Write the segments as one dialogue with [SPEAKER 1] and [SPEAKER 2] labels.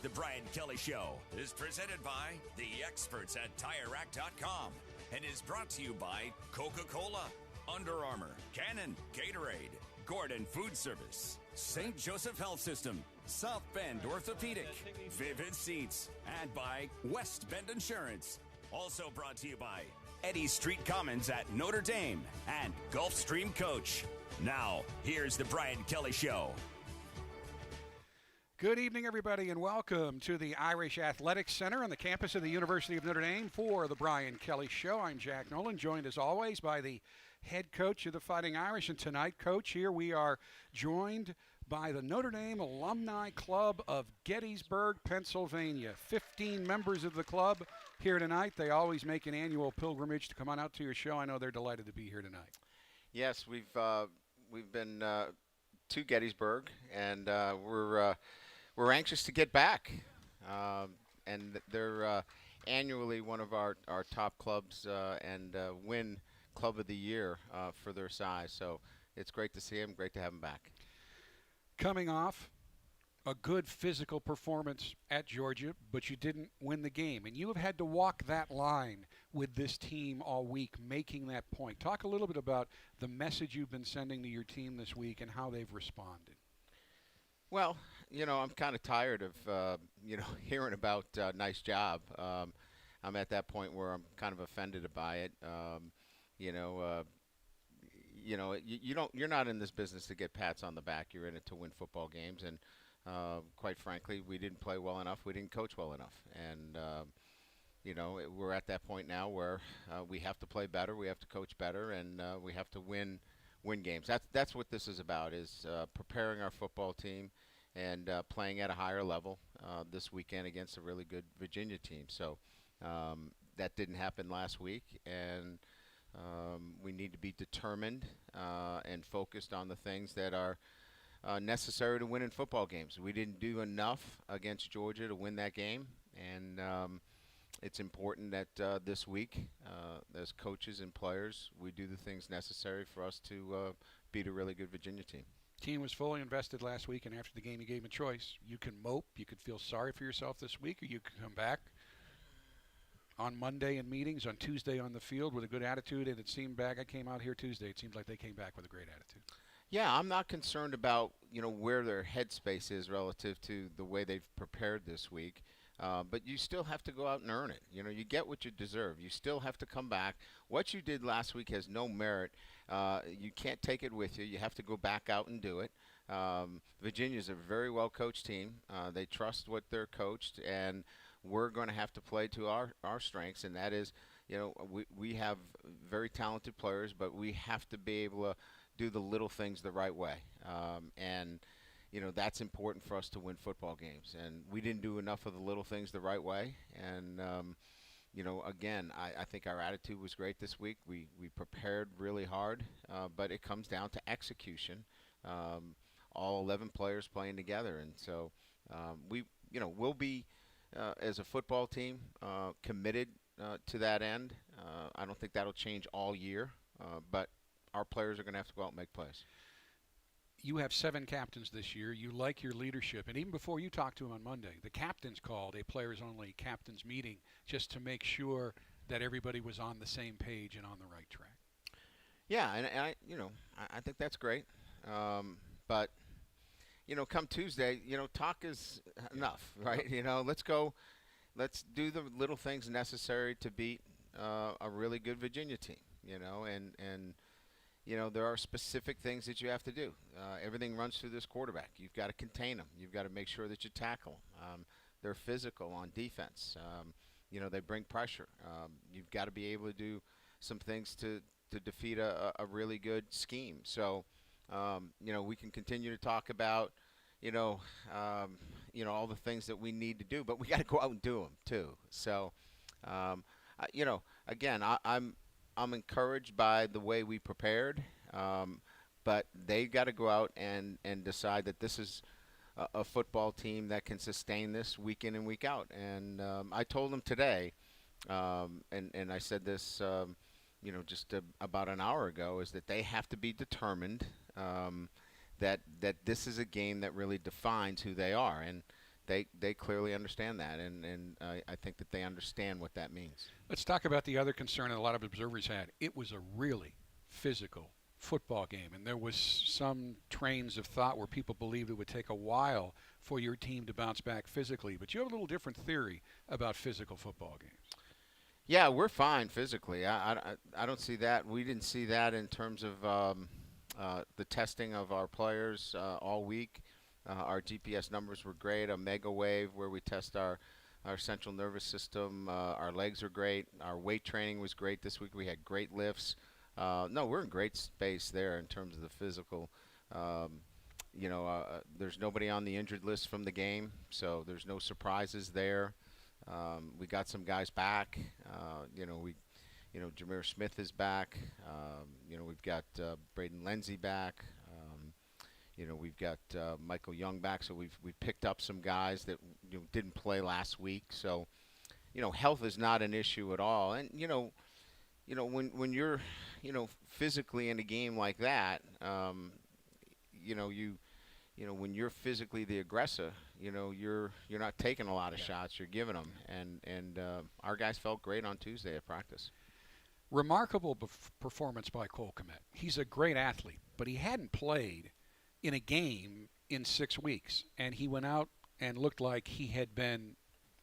[SPEAKER 1] The Brian Kelly Show is presented by the experts at TireRack.com and is brought to you by Coca-Cola, Under Armour, Canon, Gatorade, Gordon Food Service, St. Joseph Health System, South Bend Orthopedic, Vivid Seats, and by West Bend Insurance. Also brought to you by Eddy Street Commons at Notre Dame and Gulfstream Coach. Now, here's the Brian Kelly Show.
[SPEAKER 2] Good evening, everybody, and welcome to the Irish Athletics Center on the campus of the University of Notre Dame for the Brian Kelly Show. I'm Jack Nolan, joined as always by the head coach of the Fighting Irish. And tonight, Coach, here we are joined by the Notre Dame Alumni Club of Gettysburg, Pennsylvania. 15 members of the club here tonight. They always make an annual pilgrimage to come on out to your show. I know they're delighted to be here tonight.
[SPEAKER 3] Yes, we've been to Gettysburg, and we're anxious to get back. And they're annually one of our top clubs and win Club of the Year for their size. So it's great to see them, great to have them back.
[SPEAKER 2] Coming off a good physical performance at Georgia, but you didn't win the game. And you have had to walk that line with this team all week, making that point. Talk a little bit about the message you've been sending to your team this week and how they've responded.
[SPEAKER 3] Well, I'm kind of tired of, hearing about nice job. I'm at that point where I'm kind of offended by it. You're not in this business to get pats on the back. You're in it to win football games. And quite frankly, we didn't play well enough. We didn't coach well enough. And, we're at that point now where we have to play better. We have to coach better. And we have to win games. That's what this is about, is preparing our football team and playing at a higher level this weekend against a really good Virginia team. So that didn't happen last week. And we need to be determined and focused on the things that are necessary to win in football games. We didn't do enough against Georgia to win that game, and it's important that this week, as coaches and players, we do the things necessary for us to beat a really good Virginia team.
[SPEAKER 2] Team was fully invested last week, and after the game you gave them a choice. You can mope, you could feel sorry for yourself this week, or you can come back on Monday in meetings, on Tuesday on the field with a good attitude. And it seemed back, I came out here Tuesday, it seemed like they came back with a great attitude.
[SPEAKER 3] Yeah, I'm not concerned about, where their headspace is relative to the way they've prepared this week. But you still have to go out and earn it. You get what you deserve. You still have to come back. What you did last week has no merit. You can't take it with you. You have to go back out and do it. Virginia's a very well-coached team. They trust what they're coached, and we're going to have to play to our strengths, and that is, we have very talented players, but we have to be able to do the little things the right way. And that's important for us to win football games. And we didn't do enough of the little things the right way. And, again, I think our attitude was great this week. We prepared really hard, but it comes down to execution. All 11 players playing together. And so we'll be, as a football team, committed to that end. I don't think that'll change all year, but our players are going to have to go out and make plays.
[SPEAKER 2] You have 7 captains this year. You like your leadership. And even before you talked to them on Monday, the captains called a players-only captains meeting just to make sure that everybody was on the same page and on the right track.
[SPEAKER 3] Yeah, and I think that's great. But, come Tuesday, talk is enough, right? Let's go. Let's do the little things necessary to beat a really good Virginia team, and there are specific things that you have to do. Everything runs through this quarterback. You've got to contain them. You've got to make sure that you tackle them. They're physical on defense. They bring pressure. You've got to be able to do some things to defeat a really good scheme. So, we can continue to talk about, all the things that we need to do, but we got to go out and do them too. So, again, I'm encouraged by the way we prepared, but they got to go out and decide that this is a football team that can sustain this week in and week out. And I told them today, and I said this, just about an hour ago, is that they have to be determined that this is a game that really defines who they are. And they clearly understand that, and I think that they understand what that means.
[SPEAKER 2] Let's talk about the other concern that a lot of observers had. It was a really physical football game, and there was some trains of thought where people believed it would take a while for your team to bounce back physically. But you have a little different theory about physical football games.
[SPEAKER 3] Yeah, we're fine physically. I don't see that. We didn't see that in terms of the testing of our players all week. Our GPS numbers were great. A mega wave where we test our central nervous system. Our legs are great. Our weight training was great this week. We had great lifts. No, we're in great space there in terms of the physical. There's nobody on the injured list from the game, so there's no surprises there. We got some guys back. Jameer Smith is back. We've got Braden Lenzy back. We've got Michael Young back. So we've picked up some guys that didn't play last week. So, health is not an issue at all. And when you're physically in a game like that, when you're physically the aggressor, you're not taking a lot of shots. You're giving them. And our guys felt great on Tuesday at practice.
[SPEAKER 2] Remarkable performance by Cole Kmet. He's a great athlete, but he hadn't played in a game in 6 weeks, and he went out and looked like he had been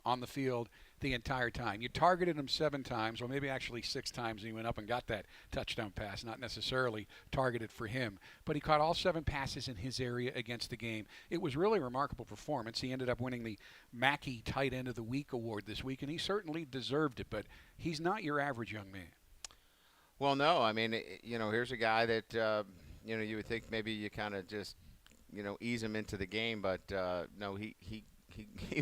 [SPEAKER 2] on the field the entire time. You targeted him 7 times, or maybe actually 6 times, and he went up and got that touchdown pass, not necessarily targeted for him. But he caught all 7 passes in his area against the game. It was really a remarkable performance. He ended up winning the Mackey Tight End of the Week award this week, and he certainly deserved it, but he's not your average young man.
[SPEAKER 3] Well, no. I mean, here's a guy that, you would think maybe you kind of just, ease him into the game, but no, he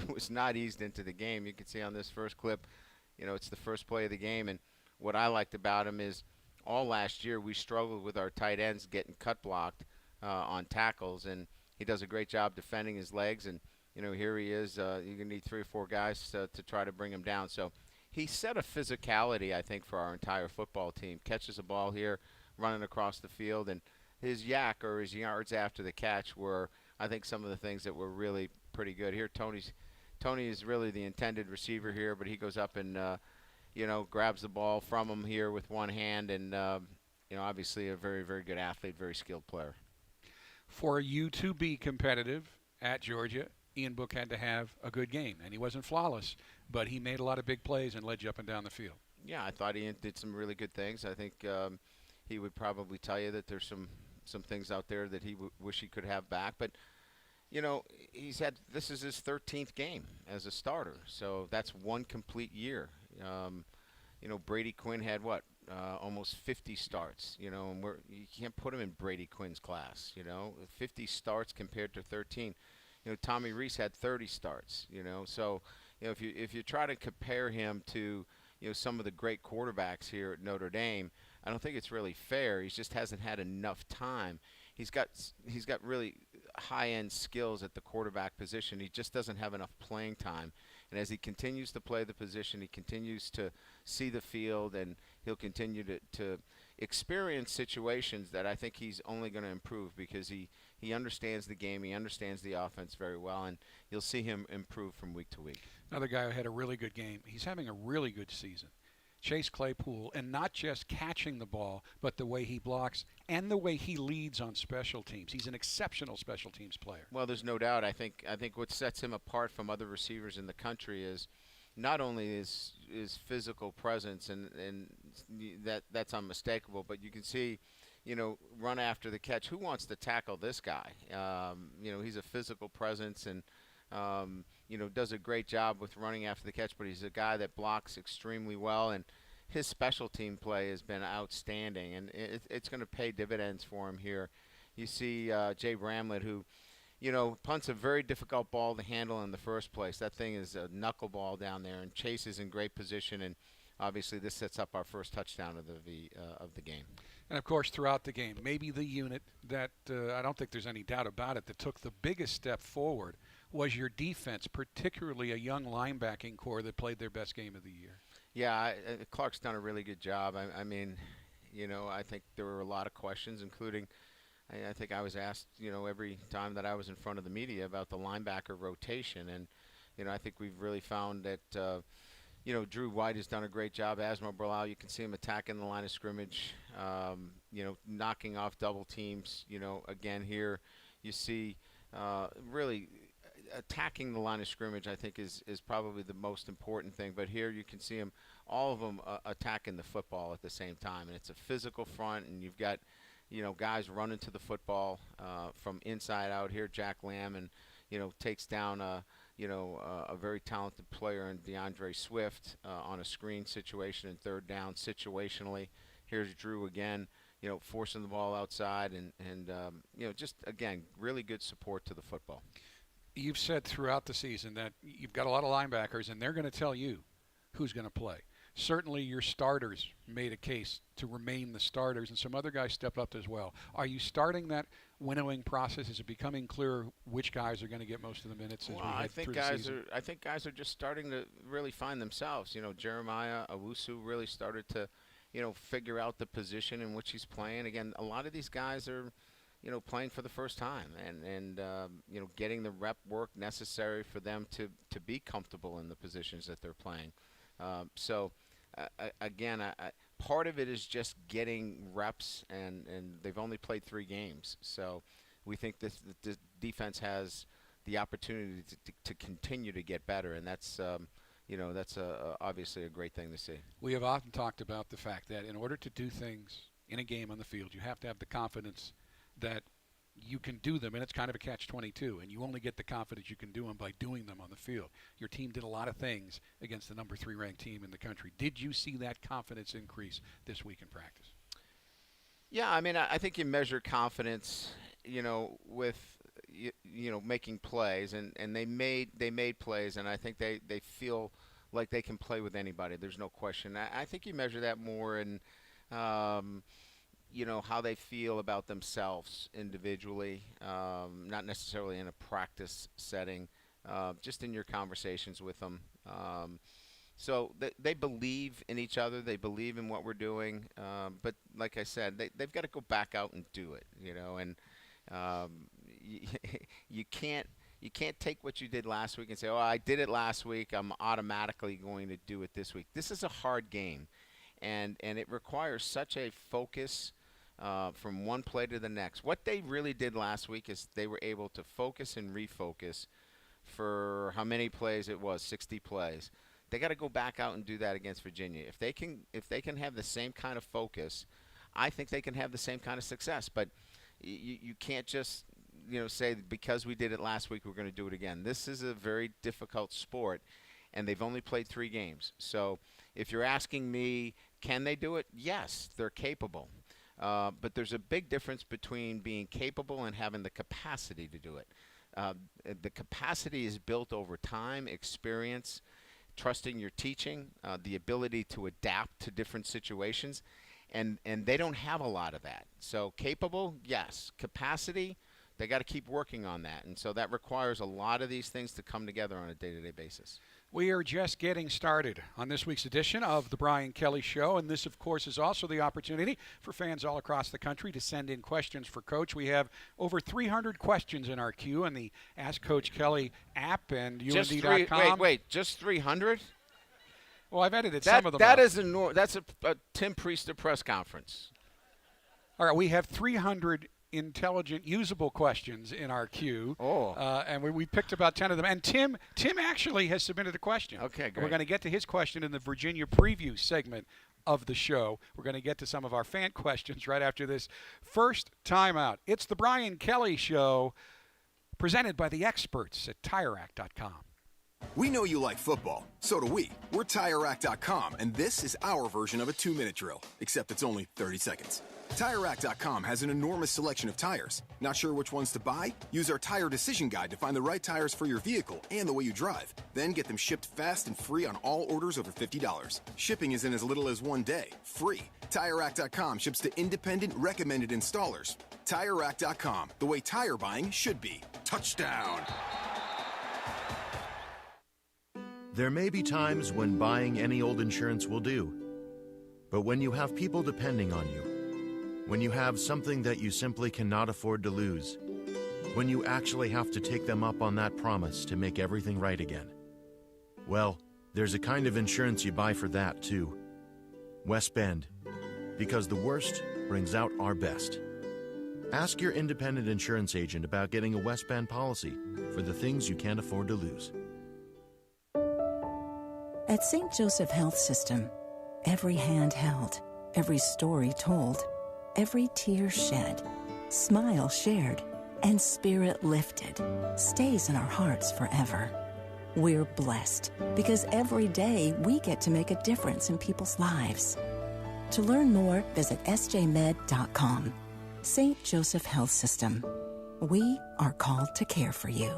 [SPEAKER 3] was not eased into the game. You can see on this first clip, it's the first play of the game, and what I liked about him is all last year we struggled with our tight ends getting cut blocked on tackles, and he does a great job defending his legs, and here he is. You're going to need 3 or 4 guys to try to bring him down. So he set a physicality, I think, for our entire football team. Catches a ball here, running across the field, and his yak or his yards after the catch were, I think, some of the things that were really pretty good. Here, Tony is really the intended receiver here, but he goes up and, grabs the ball from him here with one hand, and, obviously a very, very good athlete, very skilled player.
[SPEAKER 2] For you to be competitive at Georgia, Ian Book had to have a good game, and he wasn't flawless, but he made a lot of big plays and led you up and down the field. Yeah,
[SPEAKER 3] I thought Ian did some really good things. I think he would probably tell you that there's some things out there that he wish he could have back, but this is his 13th game as a starter, so that's one complete year. Brady Quinn had almost 50 starts, and you can't put him in Brady Quinn's class, 50 starts compared to 13. Tommy Reese had 30 starts, so if you try to compare him to some of the great quarterbacks here at Notre Dame, I don't think it's really fair. He just hasn't had enough time. He's got really high-end skills at the quarterback position. He just doesn't have enough playing time. And as he continues to play the position, he continues to see the field, and he'll continue to experience situations that I think he's only going to improve because he understands the game, he understands the offense very well, and you'll see him improve from week to week.
[SPEAKER 2] Another guy who had a really good game. He's having a really good season. Chase Claypool, and not just catching the ball, but the way he blocks and the way he leads on special teams. He's an exceptional special teams player.
[SPEAKER 3] Well, there's no doubt. I think what sets him apart from other receivers in the country is not only his physical presence, and that's unmistakable, but you can see, run after the catch. Who wants to tackle this guy? He's a physical presence, and does a great job with running after the catch, but he's a guy that blocks extremely well, and his special team play has been outstanding, and it's going to pay dividends for him here. You see Jay Bramblett, who, punts a very difficult ball to handle in the first place. That thing is a knuckleball down there, and Chase is in great position, and obviously this sets up our first touchdown of the game.
[SPEAKER 2] And, of course, throughout the game, maybe the unit that I don't think there's any doubt about it that took the biggest step forward was your defense, particularly a young linebacking core that played their best game of the year.
[SPEAKER 3] Yeah, Clark's done a really good job. I mean, I think there were a lot of questions, including I think I was asked, every time that I was in front of the media about the linebacker rotation. And, I think we've really found that, Drew White has done a great job. Asmo Bilal, you can see him attacking the line of scrimmage, knocking off double teams. Again, here you see really attacking the line of scrimmage, I think, is probably the most important thing. But here you can see him, all of them attacking the football at the same time. And it's a physical front, and you've got, guys running to the football from inside out here. Jack Lamb, and, takes down a very talented player in DeAndre Swift on a screen situation and third down situationally. Here's Drew again, forcing the ball outside and just, again, really good support to the football.
[SPEAKER 2] You've said throughout the season that you've got a lot of linebackers, and they're going to tell you who's going to play. Certainly your starters made a case to remain the starters, and some other guys stepped up as well. Are you starting that winnowing process? Is it becoming clear which guys are going to get most of the minutes as we head through the season?
[SPEAKER 3] I think guys are just starting to really find themselves. Jeremiah Owusu really started to, figure out the position in which he's playing. Again, a lot of these guys are, playing for the first time and getting the rep work necessary for them to be comfortable in the positions that they're playing. Again, part of it is just getting reps, and they've only played 3 games. So we think the defense has the opportunity to continue to get better, and that's obviously a great thing to see.
[SPEAKER 2] We have often talked about the fact that in order to do things in a game on the field, you have to have the confidence that you can do them, and it's kind of a catch-22, and you only get the confidence you can do them by doing them on the field. Your team did a lot of things against the number 3 ranked team in the country. Did you see that confidence increase this week in practice?
[SPEAKER 3] Yeah, I mean, I think you measure confidence, with making plays, and they made plays, and I think they feel like they can play with anybody. There's no question. I think you measure that more in how they feel about themselves individually, not necessarily in a practice setting, just in your conversations with them. So they believe in each other. They believe in what we're doing. But like I said, they've got to go back out and do it, and you can't take what you did last week and say, oh, I did it last week, I'm automatically going to do it this week. This is a hard game, and it requires such a focus from one play to the next. What they really did last week is they were able to focus and refocus for how many plays it was, 60 plays. They got to go back out and do that against Virginia. If they can have the same kind of focus, I think they can have the same kind of success. But you can't just say because we did it last week we're going to do it again. This is a very difficult sport, and they've only played 3 games. So if you're asking me, can they do it? Yes, they're capable. But there's a big difference between being capable and having the capacity to do it. The capacity is built over time, experience, trusting your teaching, the ability to adapt to different situations, and they don't have a lot of that. So capable, yes. Capacity, they got to keep working on that, and so that requires a lot of these things to come together on a day-to-day basis.
[SPEAKER 2] We are just getting started on this week's edition of the Brian Kelly Show, and this, of course, is also the opportunity for fans all across the country to send in questions for Coach. We have over 300 questions in our queue on the Ask Coach Kelly app and UND.com.
[SPEAKER 3] Wait, just 300?
[SPEAKER 2] Well, I've edited some of them.
[SPEAKER 3] That's a Tim Priester press conference.
[SPEAKER 2] All right, we have 300 intelligent, usable questions in our queue. And we picked about 10 of them. And Tim actually has submitted a question.
[SPEAKER 3] Okay, great.
[SPEAKER 2] We're going to get to his question in the Virginia preview segment of the show. We're going to get to some of our fan questions right after this first timeout. It's the Brian Kelly Show, presented by the experts at TireRack.com.
[SPEAKER 4] We know you like football. So do we. We're TireRack.com, and this is our version of a 2-minute drill, except it's only 30 seconds. TireRack.com has an enormous selection of tires. Not sure which ones to buy? Use our tire decision guide to find the right tires for your vehicle and the way you drive. Then get them shipped fast and free on all orders over $50. Shipping is in as little as 1 day. Free. TireRack.com ships to independent, recommended installers. TireRack.com, the way tire buying should be. Touchdown!
[SPEAKER 5] There may be times when buying any old insurance will do. But when you have people depending on you, When you have something that you simply cannot afford to lose. When you actually have to take them up on that promise to make everything right again. Well, there's a kind of insurance you buy for that, too. West Bend. Because the worst brings out our best. Ask your independent insurance agent about getting a West Bend policy for the things you can't afford to lose.
[SPEAKER 6] At St. Joseph Health System, every hand held, every story told, every tear shed, smile shared, and spirit lifted stays in our hearts forever. We're blessed because every day we get to make a difference in people's lives. To learn more, visit sjmed.com. St. Joseph Health System. We are called to care for you.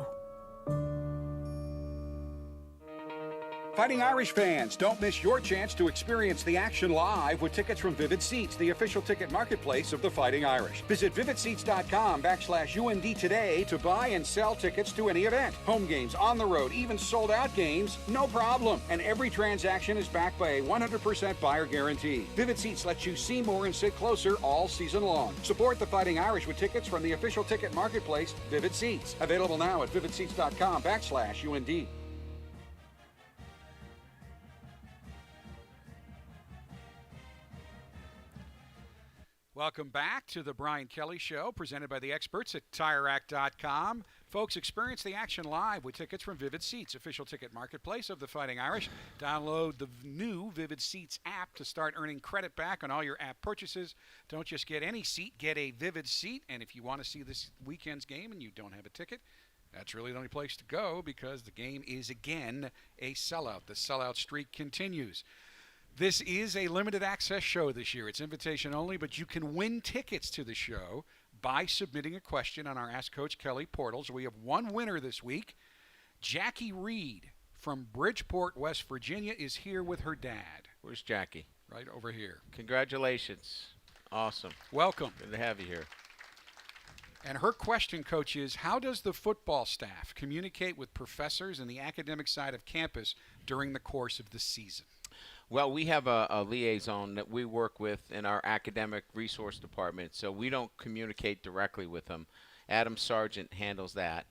[SPEAKER 2] Fighting Irish fans, don't miss your chance to experience the action live with tickets from Vivid Seats, the official ticket marketplace of the Fighting Irish. Visit vividseats.com/UND today to buy and sell tickets to any event. Home games, on the road, even sold-out games, no problem. And every transaction is backed by a 100% buyer guarantee. Vivid Seats lets you see more and sit closer all season long. Support the Fighting Irish with tickets from the official ticket marketplace, Vivid Seats. Available now at vividseats.com/UND. Welcome back to the Brian Kelly Show, presented by the experts at TireRack.com. Folks, experience the action live with tickets from Vivid Seats, official ticket marketplace of the Fighting Irish. Download the new Vivid Seats app to start earning credit back on all your app purchases. Don't just get any seat, get a Vivid Seat. And if you want to see this weekend's game and you don't have a ticket, that's really the only place to go because the game is, again, a sellout. The sellout streak continues. This is a limited access show this year. It's invitation only, but you can win tickets to the show by submitting a question on our Ask Coach Kelly portals. We have one winner this week. Jackie Reed from Bridgeport, West Virginia, is here with her dad.
[SPEAKER 3] Where's Jackie?
[SPEAKER 2] Right over here.
[SPEAKER 3] Congratulations. Awesome.
[SPEAKER 2] Welcome.
[SPEAKER 3] Good to have you here.
[SPEAKER 2] And her question, Coach, is how does the football staff communicate with professors and the academic side of campus during the course of the season?
[SPEAKER 3] Well, we have a liaison that we work with in our academic resource department, so we don't communicate directly with them. Adam Sargent handles that.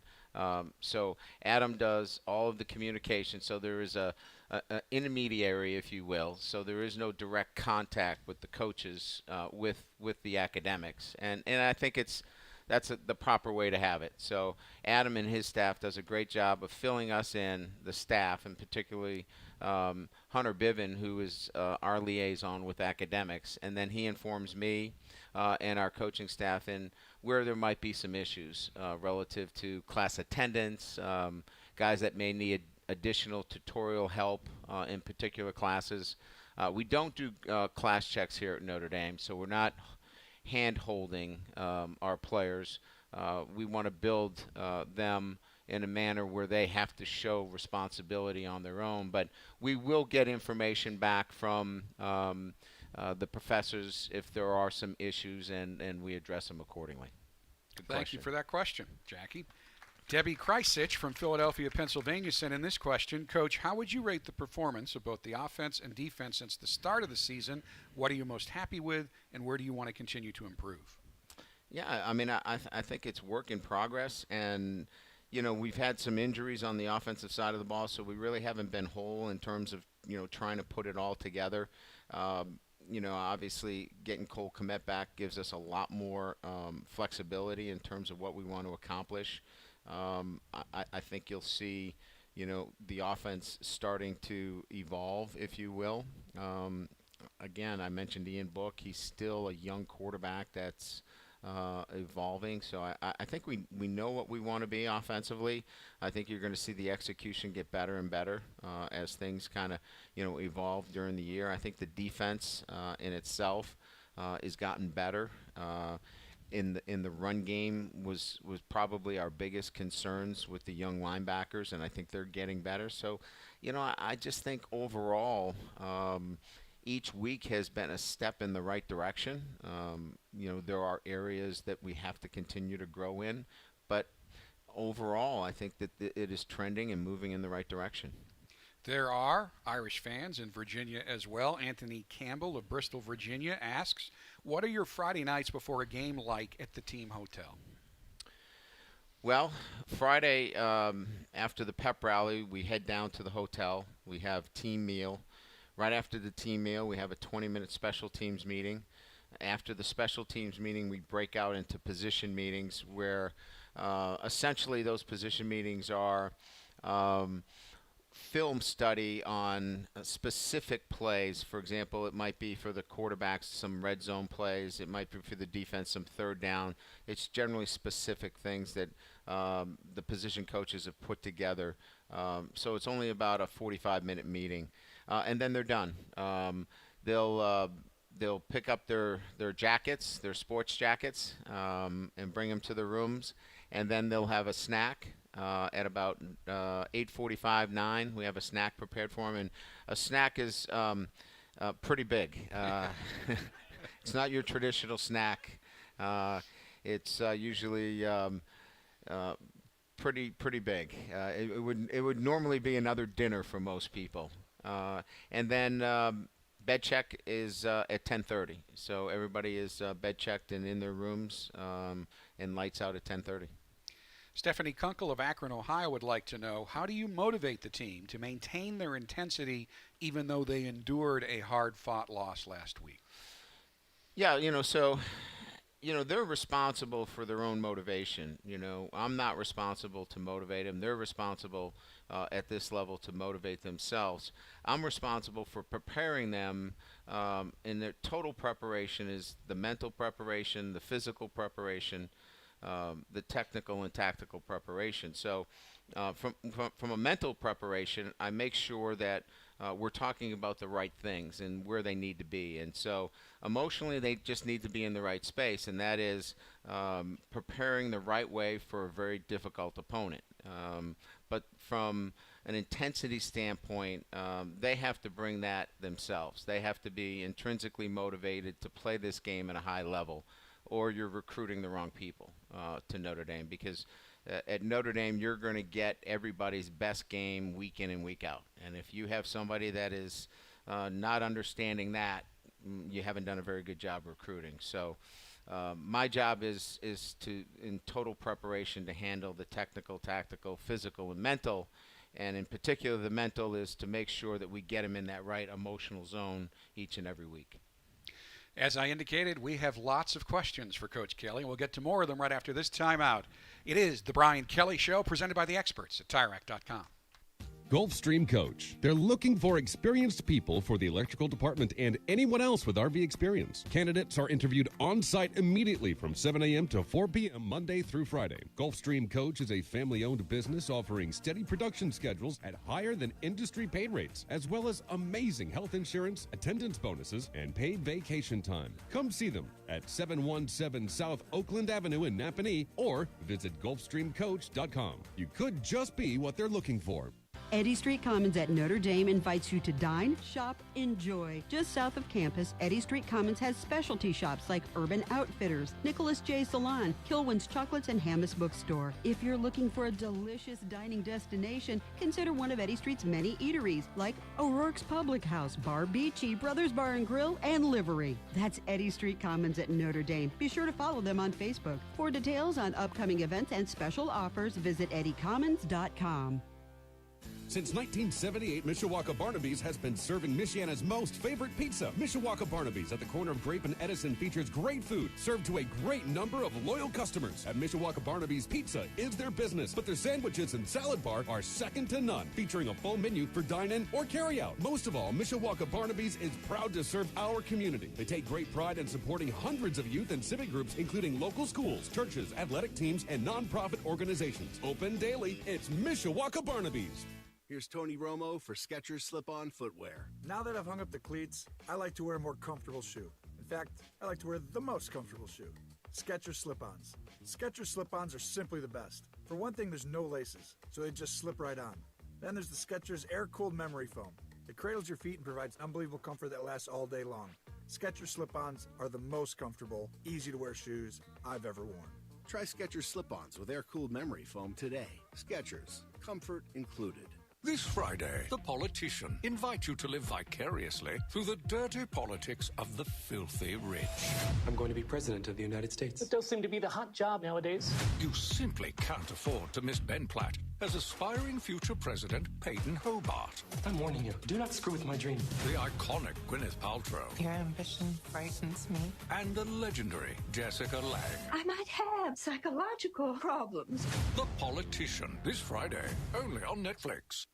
[SPEAKER 3] So Adam does all of the communication, so there is a intermediary, if you will, so there is no direct contact with the coaches with the academics. And I think that's the proper way to have it. So Adam and his staff does a great job of filling us in, the staff, and particularly Hunter Biven, who is our liaison with academics, and then he informs me and our coaching staff in where there might be some issues relative to class attendance, guys that may need additional tutorial help in particular classes. We don't do class checks here at Notre Dame, so we're not hand-holding our players. We want to build them in a manner where they have to show responsibility on their own. But we will get information back from the professors if there are some issues, and we address them accordingly. Good
[SPEAKER 2] Thank
[SPEAKER 3] question.
[SPEAKER 2] you for that question, Jackie. Debbie Kreisich from Philadelphia, Pennsylvania sent in this question. Coach, how would you rate the performance of both the offense and defense since the start of the season? What are you most happy with, and where do you want to continue to improve?
[SPEAKER 3] Yeah, I mean, I think it's work in progress, and you know, we've had some injuries on the offensive side of the ball, so we really haven't been whole in terms of, you know, trying to put it all together. You know, obviously getting Cole Kmet back gives us a lot more flexibility in terms of what we want to accomplish. I think you'll see, you know, the offense starting to evolve, if you will. Again, I mentioned Ian Book. He's still a young quarterback that's evolving. So I think we know what we want to be offensively. I think you're going to see the execution get better and better as things kind of, you know, evolve during the year. I think the defense in itself has gotten better. In the run game was probably our biggest concerns with the young linebackers, and I think they're getting better. So, you know, I just think overall each week has been a step in the right direction. You know, there are areas that we have to continue to grow in, but overall I think that it is trending and moving in the right direction.
[SPEAKER 2] There are Irish fans in Virginia as well. Anthony Campbell of Bristol, Virginia asks, what are your Friday nights before a game like at the team hotel?
[SPEAKER 3] Well, Friday after the pep rally, we head down to the hotel. We have team meal. Right after the team meal, we have a 20-minute special teams meeting. After the special teams meeting, we break out into position meetings where essentially those position meetings are film study on specific plays. For example, it might be for the quarterbacks some red zone plays. It might be for the defense some third down. It's generally specific things that the position coaches have put together. So it's only about a 45-minute meeting. And then they're done. They'll pick up their jackets, their sports jackets, and bring them to the rooms. And then they'll have a snack. At about 8:45, 9, we have a snack prepared for them, and a snack is pretty big. It's not your traditional snack. It's usually pretty big. It would normally be another dinner for most people, and then bed check is at 10:30. So everybody is bed checked and in their rooms, and lights out at 10:30.
[SPEAKER 2] Stephanie Kunkel of Akron, Ohio would like to know, how do you motivate the team to maintain their intensity even though they endured a hard-fought loss last week?
[SPEAKER 3] Yeah, they're responsible for their own motivation. I'm not responsible to motivate them. They're responsible at this level to motivate themselves. I'm responsible for preparing them, and their total preparation is the mental preparation, the physical preparation, the technical and tactical preparation. So from a mental preparation, I make sure that we're talking about the right things and where they need to be. And so emotionally, they just need to be in the right space, and that is preparing the right way for a very difficult opponent. But from an intensity standpoint, they have to bring that themselves. They have to be intrinsically motivated to play this game at a high level, or you're recruiting the wrong people to Notre Dame, because at Notre Dame you're going to get everybody's best game week in and week out. And if you have somebody that is not understanding that, you haven't done a very good job recruiting. So my job is to, in total preparation, to handle the technical, tactical, physical, and mental. And in particular, the mental is to make sure that we get them in that right emotional zone each and every week.
[SPEAKER 2] As I indicated, we have lots of questions for Coach Kelly. We'll get to more of them right after this timeout. It is the Brian Kelly Show, presented by the experts at TireRack.com.
[SPEAKER 7] Gulfstream Coach. They're looking for experienced people for the electrical department and anyone else with RV experience. Candidates are interviewed on-site immediately from 7 a.m. to 4 p.m. Monday through Friday. Gulfstream Coach is a family-owned business offering steady production schedules at higher than industry pay rates, as well as amazing health insurance, attendance bonuses, and paid vacation time. Come see them at 717 South Oakland Avenue in Napanee, or visit GulfstreamCoach.com. You could just be what they're looking for.
[SPEAKER 8] Eddy Street Commons at Notre Dame invites you to dine, shop, enjoy. Just south of campus, Eddy Street Commons has specialty shops like Urban Outfitters, Nicholas J. Salon, Kilwin's Chocolates, and Hammis Bookstore. If you're looking for a delicious dining destination, consider one of Eddy Street's many eateries like O'Rourke's Public House, Bar Beachy, Brothers Bar and Grill, and Livery. That's Eddy Street Commons at Notre Dame. Be sure to follow them on Facebook. For details on upcoming events and special offers, visit eddycommons.com.
[SPEAKER 7] Since 1978, Mishawaka Barnaby's has been serving Michiana's most favorite pizza. Mishawaka Barnaby's at the corner of Grape and Edison features great food served to a great number of loyal customers. At Mishawaka Barnaby's, pizza is their business, but their sandwiches and salad bar are second to none, featuring a full menu for dine-in or carry-out. Most of all, Mishawaka Barnaby's is proud to serve our community. They take great pride in supporting hundreds of youth and civic groups, including local schools, churches, athletic teams, and nonprofit organizations. Open daily, it's Mishawaka Barnaby's.
[SPEAKER 9] Here's Tony Romo for Skechers Slip-On Footwear.
[SPEAKER 10] Now that I've hung up the cleats, I like to wear a more comfortable shoe. In fact, I like to wear the most comfortable shoe. Skechers Slip-Ons. Skechers Slip-Ons are simply the best. For one thing, there's no laces, so they just slip right on. Then there's the Skechers Air-Cooled Memory Foam. It cradles your feet and provides unbelievable comfort that lasts all day long. Skechers Slip-Ons are the most comfortable, easy-to-wear shoes I've ever worn.
[SPEAKER 9] Try Skechers Slip-Ons with Air-Cooled Memory Foam today. Skechers, comfort included.
[SPEAKER 11] This Friday, The Politician invites you to live vicariously through the dirty politics of the filthy rich.
[SPEAKER 12] I'm going to be president of the United States.
[SPEAKER 13] It does seem to be the hot job nowadays.
[SPEAKER 11] You simply can't afford to miss Ben Platt as aspiring future President Peyton Hobart.
[SPEAKER 12] I'm warning you, do not screw with my dream.
[SPEAKER 11] The iconic Gwyneth Paltrow.
[SPEAKER 14] Your ambition frightens me.
[SPEAKER 11] And the legendary Jessica Lange.
[SPEAKER 15] I might have psychological problems.
[SPEAKER 11] The Politician, this Friday, only on Netflix.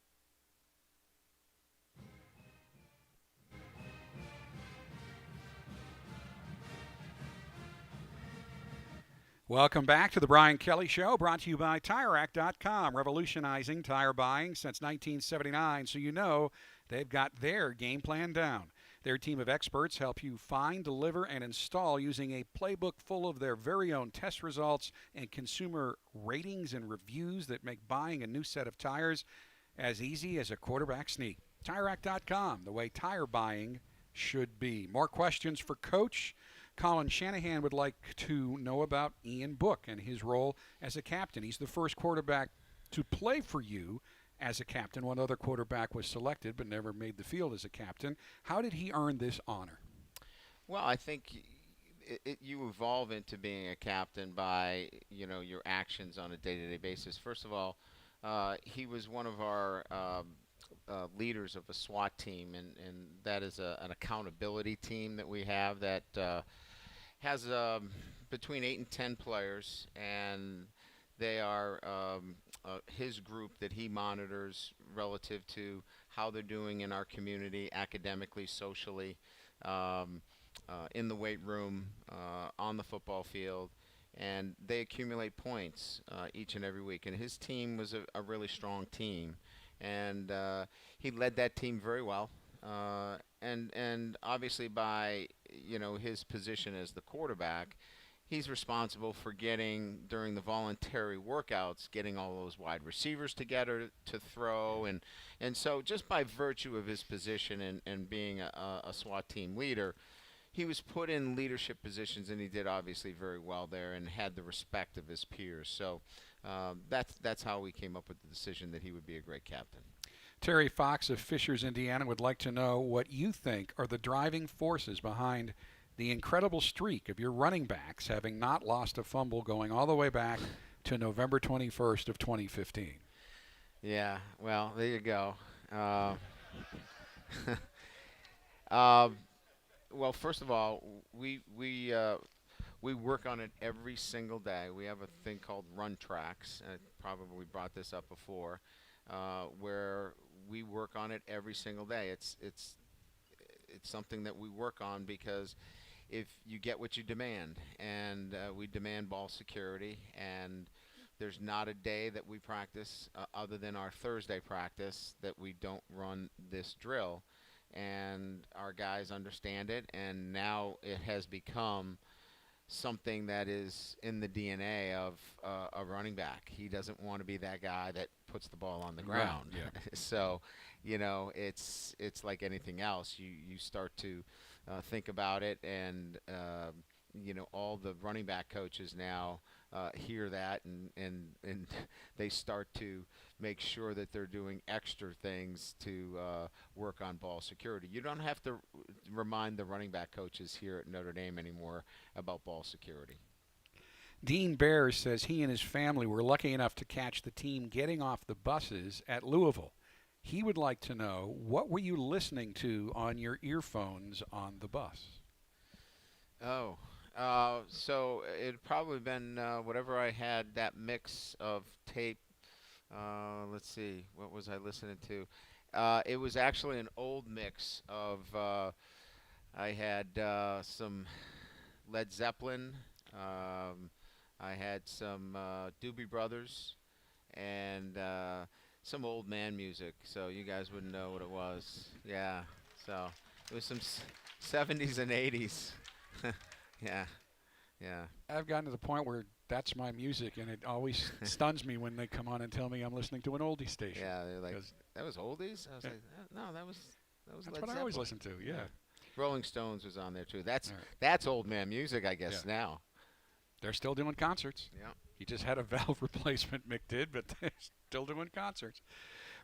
[SPEAKER 2] Welcome back to the Brian Kelly Show, brought to you by TireRack.com, revolutionizing tire buying since 1979, so you know they've got their game plan down. Their team of experts help you find, deliver, and install using a playbook full of their very own test results and consumer ratings and reviews that make buying a new set of tires as easy as a quarterback sneak. TireRack.com, the way tire buying should be. More questions for Coach. Colin Shanahan would like to know about Ian Book and his role as a captain. He's the first quarterback to play for you as a captain. One other quarterback was selected but never made the field as a captain. How did he earn this honor?
[SPEAKER 3] Well, I think you evolve into being a captain by, your actions on a day-to-day basis. First of all, he was one of our leaders of a SWAT team, and that is an accountability team that we have that has between 8 and 10 players, and they are his group that he monitors relative to how they're doing in our community, academically, socially, in the weight room, on the football field, and they accumulate points each and every week. And his team was a really strong team, and he led that team very well. And obviously by his position as the quarterback, he's responsible for getting, during the voluntary workouts, getting all those wide receivers together to throw, and so just by virtue of his position and being a SWAT team leader, he was put in leadership positions, and he did obviously very well there and had the respect of his peers. So that's how we came up with the decision that he would be a great captain.
[SPEAKER 2] Terry Fox of Fishers, Indiana, would like to know what you think are the driving forces behind the incredible streak of your running backs having not lost a fumble going all the way back to November 21st of 2015.
[SPEAKER 3] Yeah, well, there you go. Well, first of all, we work on it every single day. We have a thing called Run Tracks. I probably brought this up before, where we work on it every single day. It's something that we work on because if you get what you demand, and we demand ball security, and there's not a day that we practice other than our Thursday practice that we don't run this drill, and our guys understand it, and now it has become something that is in the DNA of a running back. He doesn't want to be that guy that puts the ball on the ground.
[SPEAKER 2] Yeah.
[SPEAKER 3] So, it's like anything else. You start to think about it, and all the running back coaches now hear that, and they start to make sure that they're doing extra things to work on ball security. You don't have to remind the running back coaches here at Notre Dame anymore about ball security.
[SPEAKER 2] Dean Bear says he and his family were lucky enough to catch the team getting off the buses at Louisville. He would like to know, what were you listening to on your earphones on the bus?
[SPEAKER 3] So it'd probably been whatever I had, that mix of tape. Let's see, what was I listening to? It was actually an old mix of, I had some Led Zeppelin, I had some Doobie Brothers, and some old man music, so you guys wouldn't know what it was. Yeah, so it was some 70s and 80s. Yeah.
[SPEAKER 2] I've gotten to the point where that's my music, and it always stuns me when they come on and tell me I'm listening to an oldie station.
[SPEAKER 3] Yeah, they're like, that was oldies? I was like, no, that was
[SPEAKER 2] That's
[SPEAKER 3] Led
[SPEAKER 2] what
[SPEAKER 3] Zeppelin.
[SPEAKER 2] I always listen to, yeah.
[SPEAKER 3] Rolling Stones was on there, too. That's old man music, I guess, now.
[SPEAKER 2] They're still doing concerts.
[SPEAKER 3] Yeah.
[SPEAKER 2] He just had a valve replacement, Mick did, but they're still doing concerts.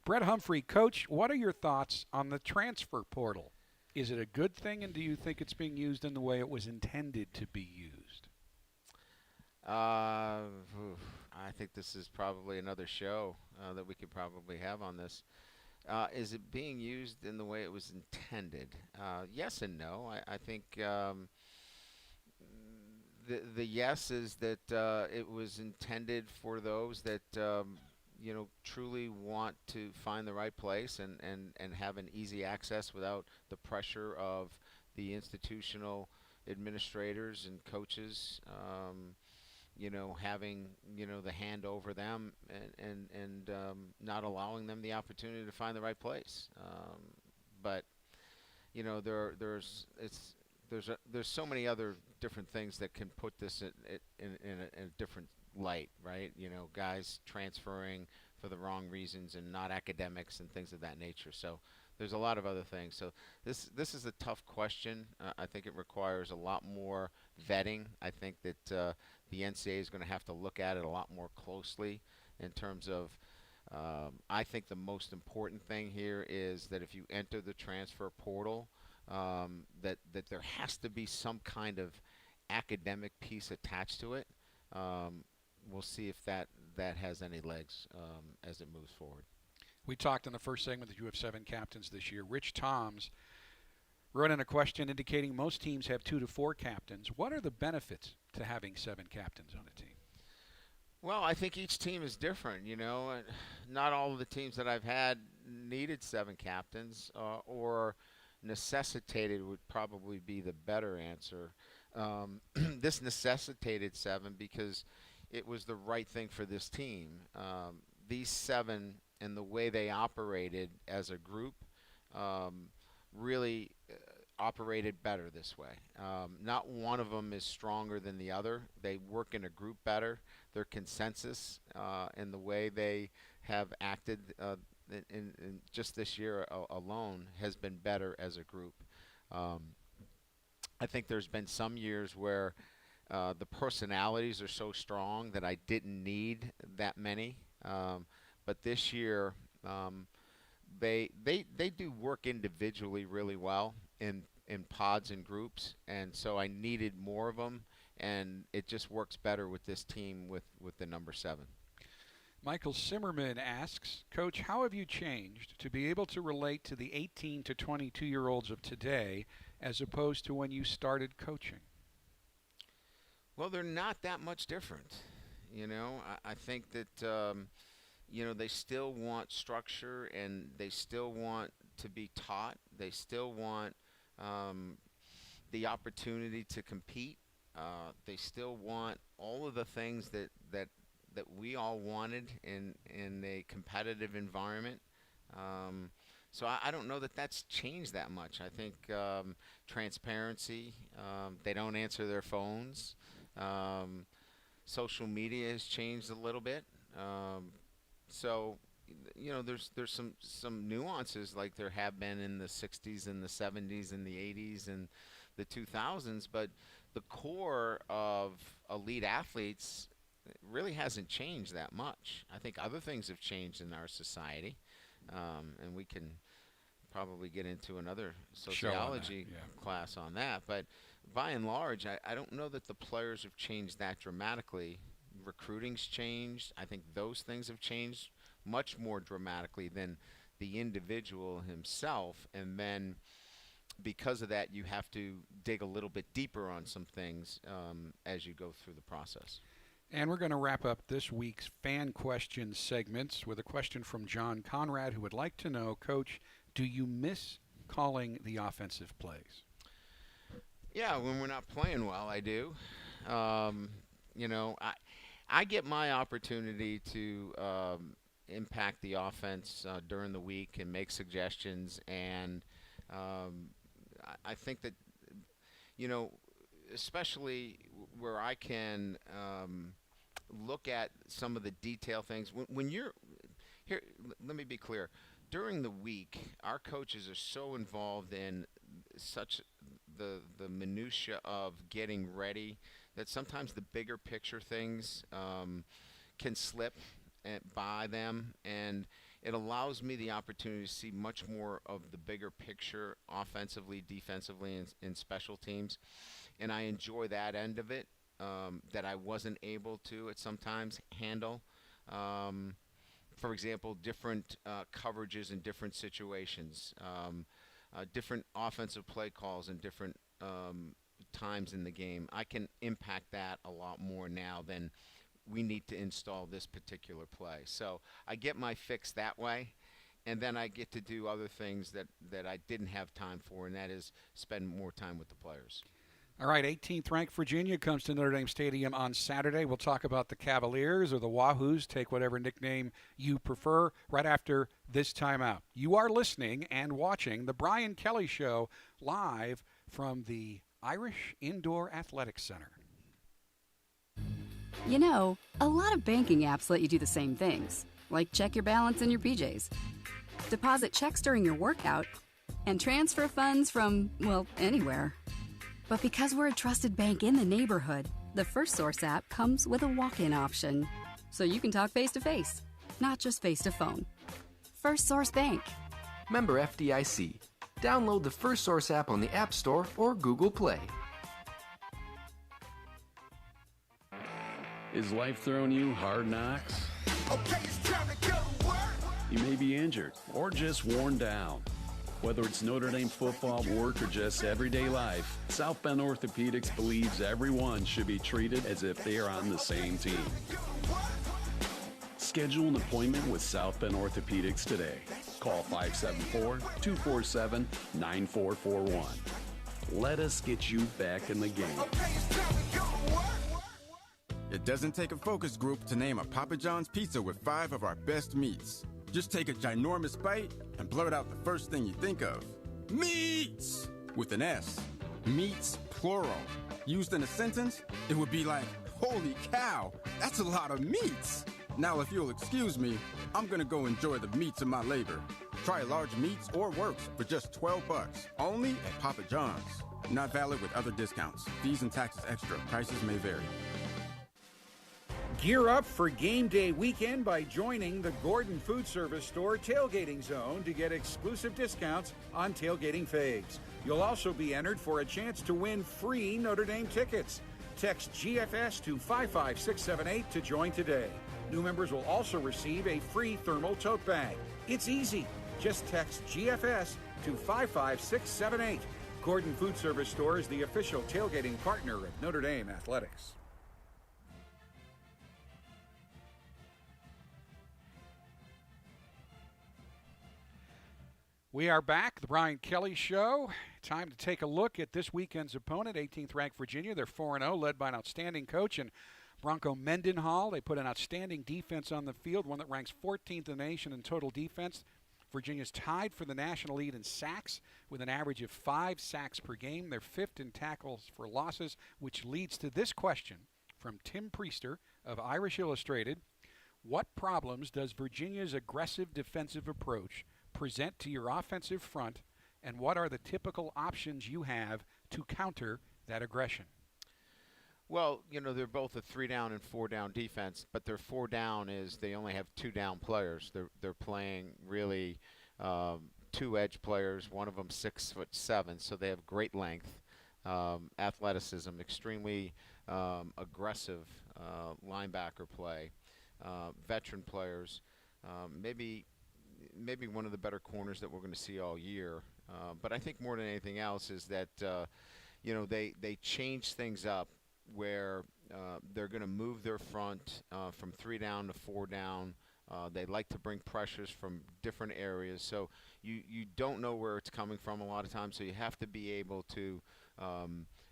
[SPEAKER 2] Brett Humphrey, Coach, what are your thoughts on the transfer portal? Is it a good thing, and do you think it's being used in the way it was intended to be used?
[SPEAKER 3] I think this is probably another show that we could probably have on this. Is it being used in the way it was intended? Yes and no. I think the yes is that it was intended for those that truly want to find the right place and have an easy access without the pressure of the institutional administrators and coaches, having, the hand over them and not allowing them the opportunity to find the right place. But there's so many other different things that can put this in a different light, right? Guys transferring for the wrong reasons and not academics and things of that nature. So there's a lot of other things. So this is a tough question. I think it requires a lot more vetting. I think that the NCAA is going to have to look at it a lot more closely in terms of I think the most important thing here is that if you enter the transfer portal, that there has to be some kind of academic piece attached to it. We'll see if that has any legs as it moves forward.
[SPEAKER 2] We talked in the first segment that you have 7 captains this year. Rich Toms wrote in a question indicating most teams have 2 to 4 captains. What are the benefits to having 7 captains on a team?
[SPEAKER 3] Well, I think each team is different. Not all of the teams that I've had needed 7 captains or necessitated would probably be the better answer. This necessitated 7 because it was the right thing for this team. These 7 and the way they operated as a group really operated better this way. Not one of them is stronger than the other. They work in a group better. Their consensus and the way they have acted in just this year alone has been better as a group. I think there's been some years where the personalities are so strong that I didn't need that many. But this year, they do work individually really well in pods and groups, and so I needed more of them, and it just works better with this team with the number 7.
[SPEAKER 2] Michael Simmerman asks, Coach, how have you changed to be able to relate to the 18 to 22-year-olds of today as opposed to when you started coaching?
[SPEAKER 3] Well, they're not that much different. I think that, they still want structure and they still want to be taught. They still want the opportunity to compete. They still want all of the things that we all wanted in a competitive environment. So I don't know that that's changed that much. I think transparency, they don't answer their phones. Social media has changed a little bit. So, there's some nuances like there have been in the 60s and the 70s and the 80s and the 2000s, but the core of elite athletes really hasn't changed that much. I think other things have changed in our society, and we can probably get into another sociology class on that. But by and large, I don't know that the players have changed that dramatically. Recruiting's changed. I think those things have changed much more dramatically than the individual himself. And then because of that, you have to dig a little bit deeper on some things as you go through the process.
[SPEAKER 2] And we're going to wrap up this week's fan question segments with a question from John Conrad, who would like to know, Coach, do you miss calling the offensive plays?
[SPEAKER 3] Yeah, when we're not playing well, I do. I get my opportunity to impact the offense during the week and make suggestions, and I think that, especially where I can look at some of the detail things. When you're here, let me be clear. During the week, our coaches are so involved in such the minutia of getting ready that sometimes the bigger picture things can slip by them. And it allows me the opportunity to see much more of the bigger picture offensively, defensively, and in special teams. And I enjoy that end of it that I wasn't able to at sometimes handle. For example, different coverages in different situations, different offensive play calls in different times in the game. I can impact that a lot more now than we need to install this particular play. So I get my fix that way, and then I get to do other things that I didn't have time for, and that is spend more time with the players.
[SPEAKER 2] All right, 18th ranked Virginia comes to Notre Dame Stadium on Saturday. We'll talk about the Cavaliers or the Wahoos. Take whatever nickname you prefer right after this timeout. You are listening and watching The Brian Kelly Show live from the Irish Indoor Athletics Center.
[SPEAKER 16] You know, a lot of banking apps let you do the same things, like check your balance in your PJs, deposit checks during your workout, and transfer funds from, well, anywhere. But because we're a trusted bank in the neighborhood, the First Source app comes with a walk-in option, so you can talk face-to-face, not just face-to-phone. First Source Bank.
[SPEAKER 12] Member FDIC. Download the First Source app on the App Store or Google Play.
[SPEAKER 17] Is life throwing you hard knocks? Okay, it's time to go to work. You may be injured or just worn down. Whether it's Notre Dame football, work, or just everyday life, South Bend Orthopedics believes everyone should be treated as if they are on the same team. Schedule an appointment with South Bend Orthopedics today. Call 574-247-9441. Let us get you back in the game.
[SPEAKER 18] It doesn't take a focus group to name a Papa John's pizza with 5 of our best meats. Just take a ginormous bite and blurt out the first thing you think of. Meats! With an S. Meats, plural. Used in a sentence, it would be like, holy cow, that's a lot of meats. Now, if you'll excuse me, I'm gonna go enjoy the meats of my labor. Try large meats or works for just $12, only at Papa John's. Not valid with other discounts. Fees and taxes extra. Prices may vary.
[SPEAKER 2] Gear up for game day weekend by joining the Gordon Food Service Store Tailgating Zone to get exclusive discounts on tailgating faves. You'll also be entered for a chance to win free Notre Dame tickets. Text GFS to 55678 to join today. New members will also receive a free thermal tote bag. It's easy. Just text GFS to 55678. Gordon Food Service Store is the official tailgating partner of Notre Dame Athletics. We are back, the Brian Kelly Show. Time to take a look at this weekend's opponent, 18th ranked Virginia. They're 4-0, led by an outstanding coach and Bronco Mendenhall. They put an outstanding defense on the field, one that ranks 14th in the nation in total defense. Virginia's tied for the national lead in sacks with an average of 5 sacks per game. They're 5th in tackles for losses, which leads to this question from Tim Priester of Irish Illustrated. What problems does Virginia's aggressive defensive approach present to your offensive front, and what are the typical options you have to counter that aggression?
[SPEAKER 3] Well, you know, they're both a 3-down and 4-down defense, but their 4-down is they only have 2 down players. They're playing really 2 edge players, one of them 6'7", so they have great length, athleticism, extremely aggressive linebacker play, veteran players, maybe one of the better corners that we're going to see all year. But I think more than anything else is that, you know, they change things up where they're going to move their front from 3 down to 4 down. They like to bring pressures from different areas. So you don't know where it's coming from a lot of times. So you have to be able to,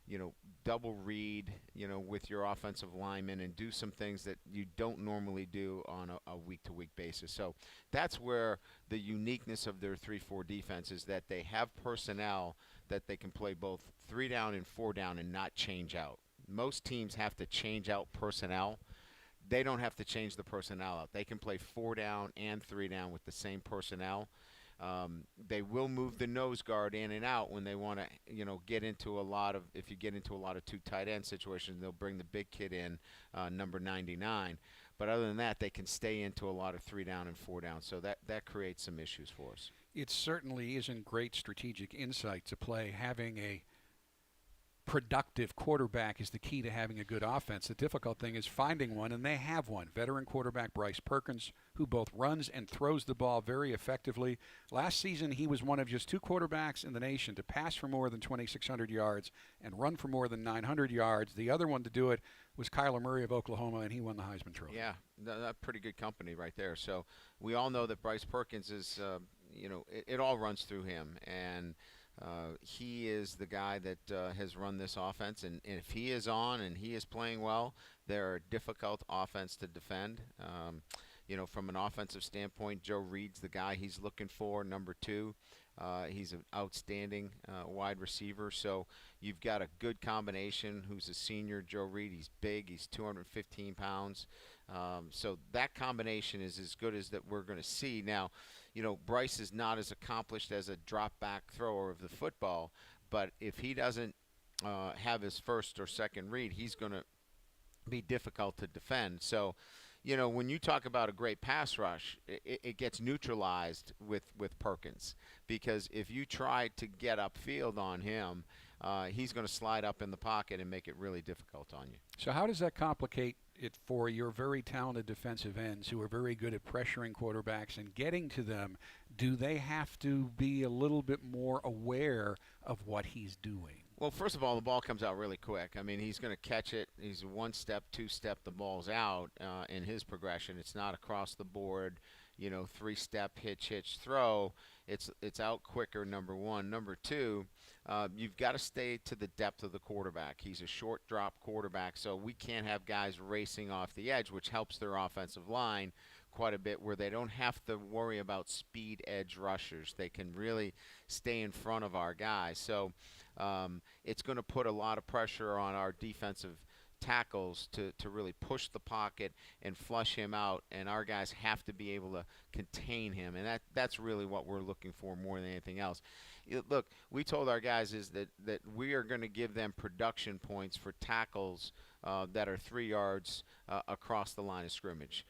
[SPEAKER 3] you know, double read, you know, with your offensive linemen and do some things that you don't normally do on a week-to-week basis. So that's where the uniqueness of their 3-4 defense is, that they have personnel that they can play both 3 down and 4 down and not change out. Most teams have to change out personnel. They don't have to change the personnel out. They can play 4 down and 3 down with the same personnel. They will move the nose guard in and out when they want to, you know, get into a lot of, if you get into a lot of 2 tight end situations, they'll bring the big kid in, number 99. But other than that, they can stay into a lot of 3 down and 4 down. So that creates some issues for us.
[SPEAKER 2] It certainly isn't great strategic insight to play. Having a productive quarterback is the key to having a good offense. The difficult thing is finding one, and they have one. Veteran quarterback Bryce Perkins, who both runs and throws the ball very effectively. Last season, he was one of just 2 quarterbacks in the nation to pass for more than 2,600 yards and run for more than 900 yards. The other one to do it was Kyler Murray of Oklahoma, and he won the Heisman Trophy.
[SPEAKER 3] Yeah, that's pretty good company right there. So we all know that Bryce Perkins is, it all runs through him. And he is the guy that has run this offense, and if he is on and he is playing well, they're a difficult offense to defend. From an offensive standpoint, Joe Reed's the guy he's looking for, number 2. He's an outstanding wide receiver. So you've got a good combination. Who's a senior, Joe Reed. He's big. He's 215 pounds. So that combination is as good as that we're going to see. Now, Bryce is not as accomplished as a drop-back thrower of the football, but if he doesn't have his first or second read, he's going to be difficult to defend. So, when you talk about a great pass rush, it gets neutralized with Perkins, because if you try to get upfield on him, he's going to slide up in the pocket and make it really difficult on you.
[SPEAKER 2] So how does that complicate it for your very talented defensive ends who are very good at pressuring quarterbacks and getting to them? Do they have to be a little bit more aware of what he's doing?
[SPEAKER 3] Well, first of all, the ball comes out really quick. I mean, he's going to catch it. He's 1 step, 2 step, the ball's out in his progression. It's not across the board, 3-step, hitch, throw. It's out quicker, number 1. Number 2, you've got to stay to the depth of the quarterback. He's a short drop quarterback, so we can't have guys racing off the edge, which helps their offensive line quite a bit, where they don't have to worry about speed edge rushers. They can really stay in front of our guys. So it's going to put a lot of pressure on our defensive tackles to really push the pocket and flush him out, and our guys have to be able to contain him, and that's really what we're looking for more than anything else. Look, we told our guys is that we are going to give them production points for tackles that are 3 yards across the line of scrimmage.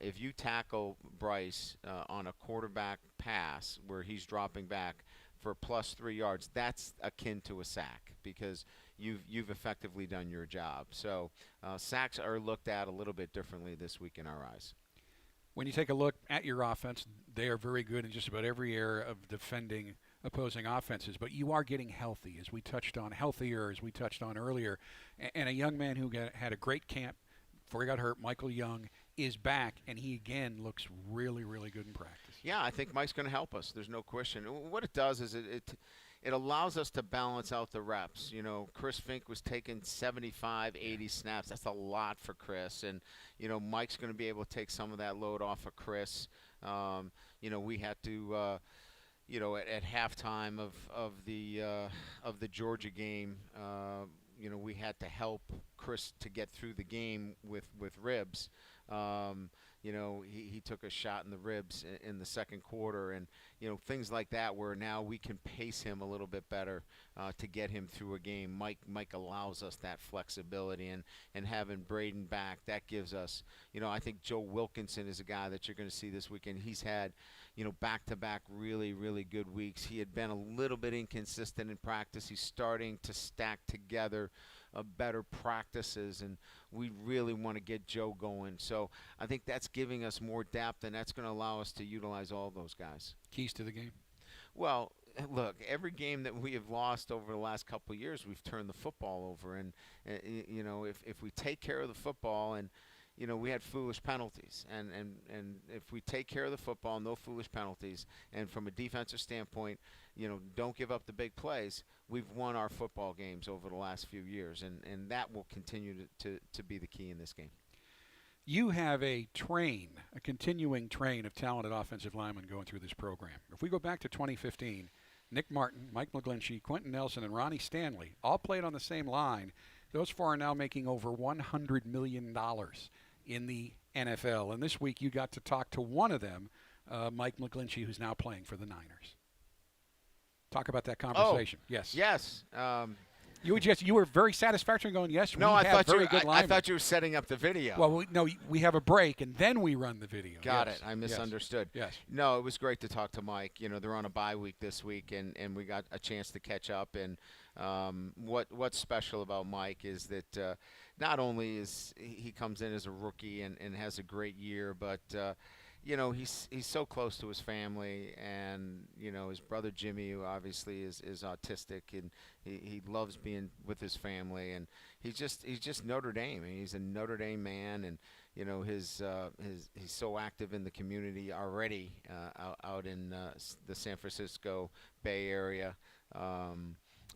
[SPEAKER 3] If you tackle Bryce on a quarterback pass where he's dropping back for plus 3 yards, that's akin to a sack, because you've effectively done your job. So sacks are looked at a little bit differently this week in our eyes.
[SPEAKER 2] When you take a look at your offense, they are very good in just about every area of defending opposing offenses, but you are getting healthy, as we touched on, healthier, as we touched on earlier. And a young man who had a great camp before he got hurt, Michael Young, is back, and he again looks really, really good in practice.
[SPEAKER 3] Yeah, I think Mike's going to help us. There's no question. What it does is it allows us to balance out the reps. Chris Fink was taking 75, 80 snaps. That's a lot for Chris, and Mike's going to be able to take some of that load off of Chris. We had to. At halftime of the Georgia game, we had to help Chris to get through the game with ribs. He took a shot in the ribs in the second quarter, and things like that, where now we can pace him a little bit better to get him through a game. Mike allows us that flexibility, and having Braden back, that gives us, I think Joe Wilkinson is a guy that you're going to see this weekend. He's had back-to-back really, really good weeks. He had been a little bit inconsistent in practice. He's starting to stack together better practices, and we really want to get Joe going. So I think that's giving us more depth, and that's going to allow us to utilize all those guys.
[SPEAKER 2] Keys to the game?
[SPEAKER 3] Well, look, every game that we have lost over the last couple of years, we've turned the football over. And, if we take care of the football, and we had foolish penalties. And if we take care of the football, no foolish penalties, and from a defensive standpoint, don't give up the big plays, we've won our football games over the last few years, and that will continue to be the key in this game.
[SPEAKER 2] You have a continuing train of talented offensive linemen going through this program. If we go back to 2015, Nick Martin, Mike Mcglinchey, Quentin Nelson, and Ronnie Stanley all played on the same line. Those four are now making over $100 million in the NFL. And this week you got to talk to one of them, Mike Mcglinchey, who's now playing for the Niners. Talk about that conversation.
[SPEAKER 3] Yes.
[SPEAKER 2] You were very satisfactory going, yes,
[SPEAKER 3] No,
[SPEAKER 2] we
[SPEAKER 3] I
[SPEAKER 2] have
[SPEAKER 3] thought
[SPEAKER 2] very
[SPEAKER 3] you.
[SPEAKER 2] good
[SPEAKER 3] I
[SPEAKER 2] linemen.
[SPEAKER 3] thought you were setting up the video.
[SPEAKER 2] Well, no, we have a break and then we run the video.
[SPEAKER 3] Got
[SPEAKER 2] Yes.
[SPEAKER 3] it. I misunderstood.
[SPEAKER 2] Yes.
[SPEAKER 3] No, it was great to talk to Mike. They're on a bye week this week, and we got a chance to catch up. And what's special about Mike is that not only is he comes in as a rookie and has a great year, but he's so close to his family, and his brother Jimmy, who obviously is autistic, and he loves being with his family, and he's just Notre Dame. And he's a Notre Dame man, and he's so active in the community already out in the San Francisco Bay Area.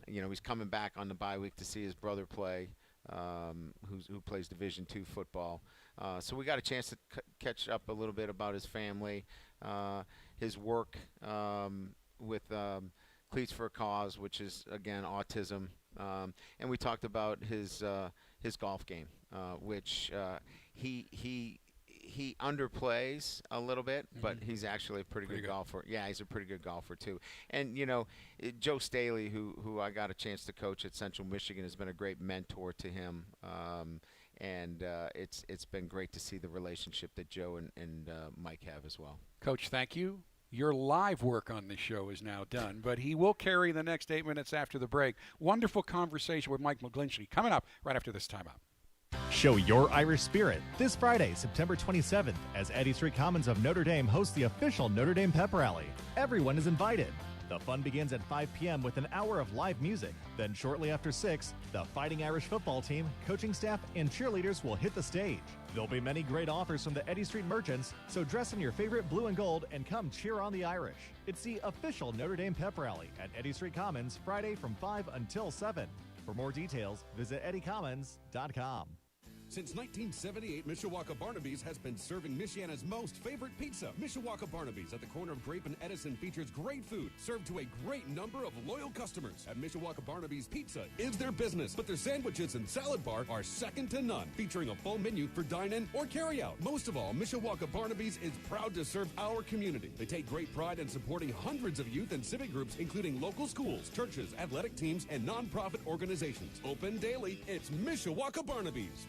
[SPEAKER 3] He's coming back on the bye week to see his brother play, who plays Division II football. So we got a chance to catch up a little bit about his family, his work with Cleats for a Cause, which is, again, autism. And we talked about his golf game, which he underplays a little bit, but he's actually a pretty good golfer. Yeah, he's a pretty good golfer too. And Joe Staley, who I got a chance to coach at Central Michigan, has been a great mentor to him. And it's been great to see the relationship that Joe and Mike have as well.
[SPEAKER 2] Coach, thank you. Your live work on this show is now done, but he will carry the next 8 minutes after the break. Wonderful conversation with Mike Mcglinchey coming up right after this timeout.
[SPEAKER 19] Show your Irish spirit this Friday, September 27th, as Eddy Street Commons of Notre Dame hosts the official Notre Dame Pep Rally. Everyone is invited. The fun begins at 5 p.m. with an hour of live music. Then shortly after 6, the Fighting Irish football team, coaching staff, and cheerleaders will hit the stage. There'll be many great offers from the Eddy Street merchants, so dress in your favorite blue and gold and come cheer on the Irish. It's the official Notre Dame Pep Rally at Eddy Street Commons, Friday from 5 until 7. For more details, visit eddycommons.com.
[SPEAKER 7] Since 1978, Mishawaka Barnaby's has been serving Michiana's most favorite pizza. Mishawaka Barnaby's at the corner of Grape and Edison features great food served to a great number of loyal customers. At Mishawaka Barnaby's, pizza is their business, but their sandwiches and salad bar are second to none, featuring a full menu for dine-in or carry-out. Most of all, Mishawaka Barnaby's is proud to serve our community. They take great pride in supporting hundreds of youth and civic groups, including local schools, churches, athletic teams, and nonprofit organizations. Open daily, it's Mishawaka Barnaby's.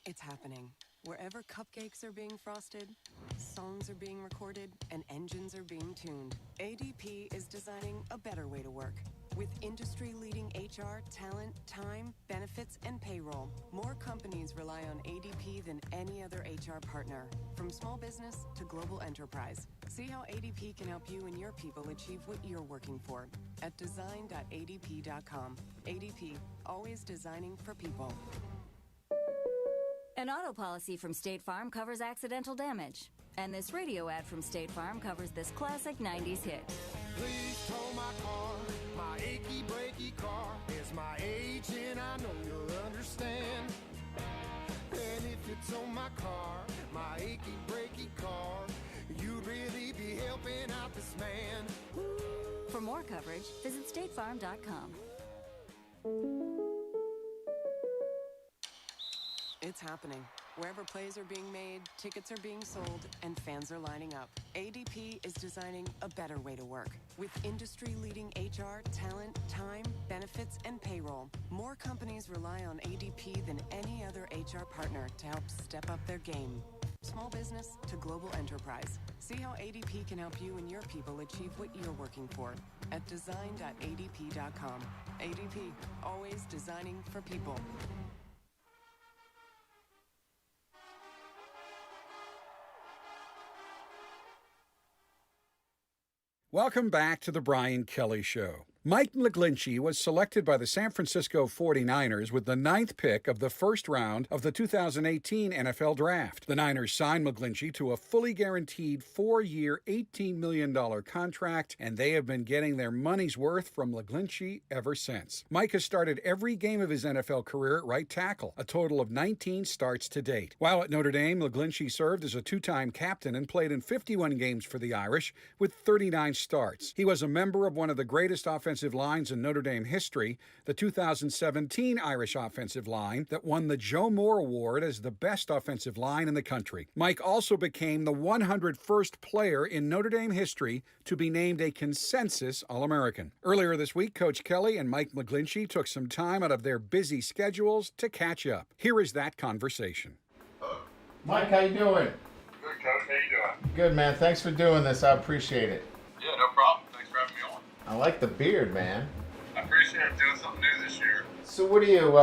[SPEAKER 20] It's happening. Wherever cupcakes are being frosted, songs are being recorded, and engines are being tuned, ADP is designing a better way to work. With industry-leading HR, talent, time, benefits, and payroll, more companies rely on ADP than any other HR partner. From small business to global enterprise. See how ADP can help you and your people achieve what you're working for at design.adp.com. ADP, always designing for people.
[SPEAKER 21] An auto policy from State Farm covers accidental damage. And this radio ad from State Farm covers this classic 90s hit.
[SPEAKER 22] Please tow my car, my achy breaky car. It's my age and I know you'll understand. And if you tow my car, my achy breaky car, you'd really be helping out this man. Woo.
[SPEAKER 21] For more coverage, visit statefarm.com.
[SPEAKER 20] It's happening. Wherever plays are being made, tickets are being sold, and fans are lining up. ADP is designing a better way to work. With industry-leading HR, talent, time, benefits, and payroll, more companies rely on ADP than any other HR partner to help step up their game. Small business to global enterprise. See how ADP can help you and your people achieve what you're working for at design.adp.com. ADP, always designing for people.
[SPEAKER 2] Welcome back to the Brian Kelly Show. Mike Mcglinchey was selected by the San Francisco 49ers with the 9th pick of the first round of the 2018 NFL Draft. The Niners signed Mcglinchey to a fully guaranteed 4-year, $18 million contract, and they have been getting their money's worth from Mcglinchey ever since. Mike has started every game of his NFL career at right tackle, a total of 19 starts to date. While at Notre Dame, Mcglinchey served as a 2-time captain and played in 51 games for the Irish with 39 starts. He was a member of one of the greatest offensive offensive lines in Notre Dame history, the 2017 Irish offensive line that won the Joe Moore Award as the best offensive line in the country. Mike also became the 101st player in Notre Dame history to be named a consensus All-American. Earlier this week, Coach Kelly and Mike Mcglinchey took some time out of their busy schedules to catch up. Here is that conversation.
[SPEAKER 3] Mike, how you doing?
[SPEAKER 1] Good, Coach. How you doing?
[SPEAKER 3] Good, man. Thanks for doing this. I appreciate it.
[SPEAKER 1] Yeah, no problem. Thanks for having me on.
[SPEAKER 3] I like the beard, man.
[SPEAKER 1] I appreciate doing something new this year.
[SPEAKER 3] So what are you,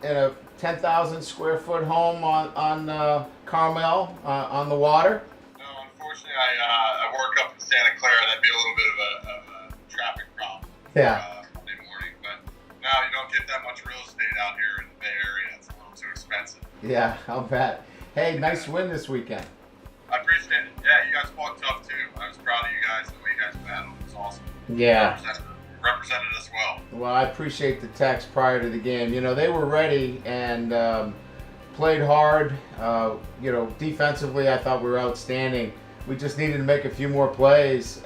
[SPEAKER 3] in a 10,000 square foot home on Carmel, on the water?
[SPEAKER 1] No, unfortunately, I work up in Santa Clara. That'd be a little bit of a traffic problem.
[SPEAKER 3] Yeah.
[SPEAKER 1] Monday morning, but no, you don't get that much real estate out here in the Bay Area. It's a little too expensive.
[SPEAKER 3] Yeah, I'll bet. Hey, nice win this weekend.
[SPEAKER 1] I appreciate it. Yeah, you guys fought tough too. I was proud of you guys, the way you guys battled. It was awesome.
[SPEAKER 3] Yeah.
[SPEAKER 1] Represented us well.
[SPEAKER 3] Well, I appreciate the text prior to the game. You know, they were ready and played hard. Defensively, I thought we were outstanding. We just needed to make a few more plays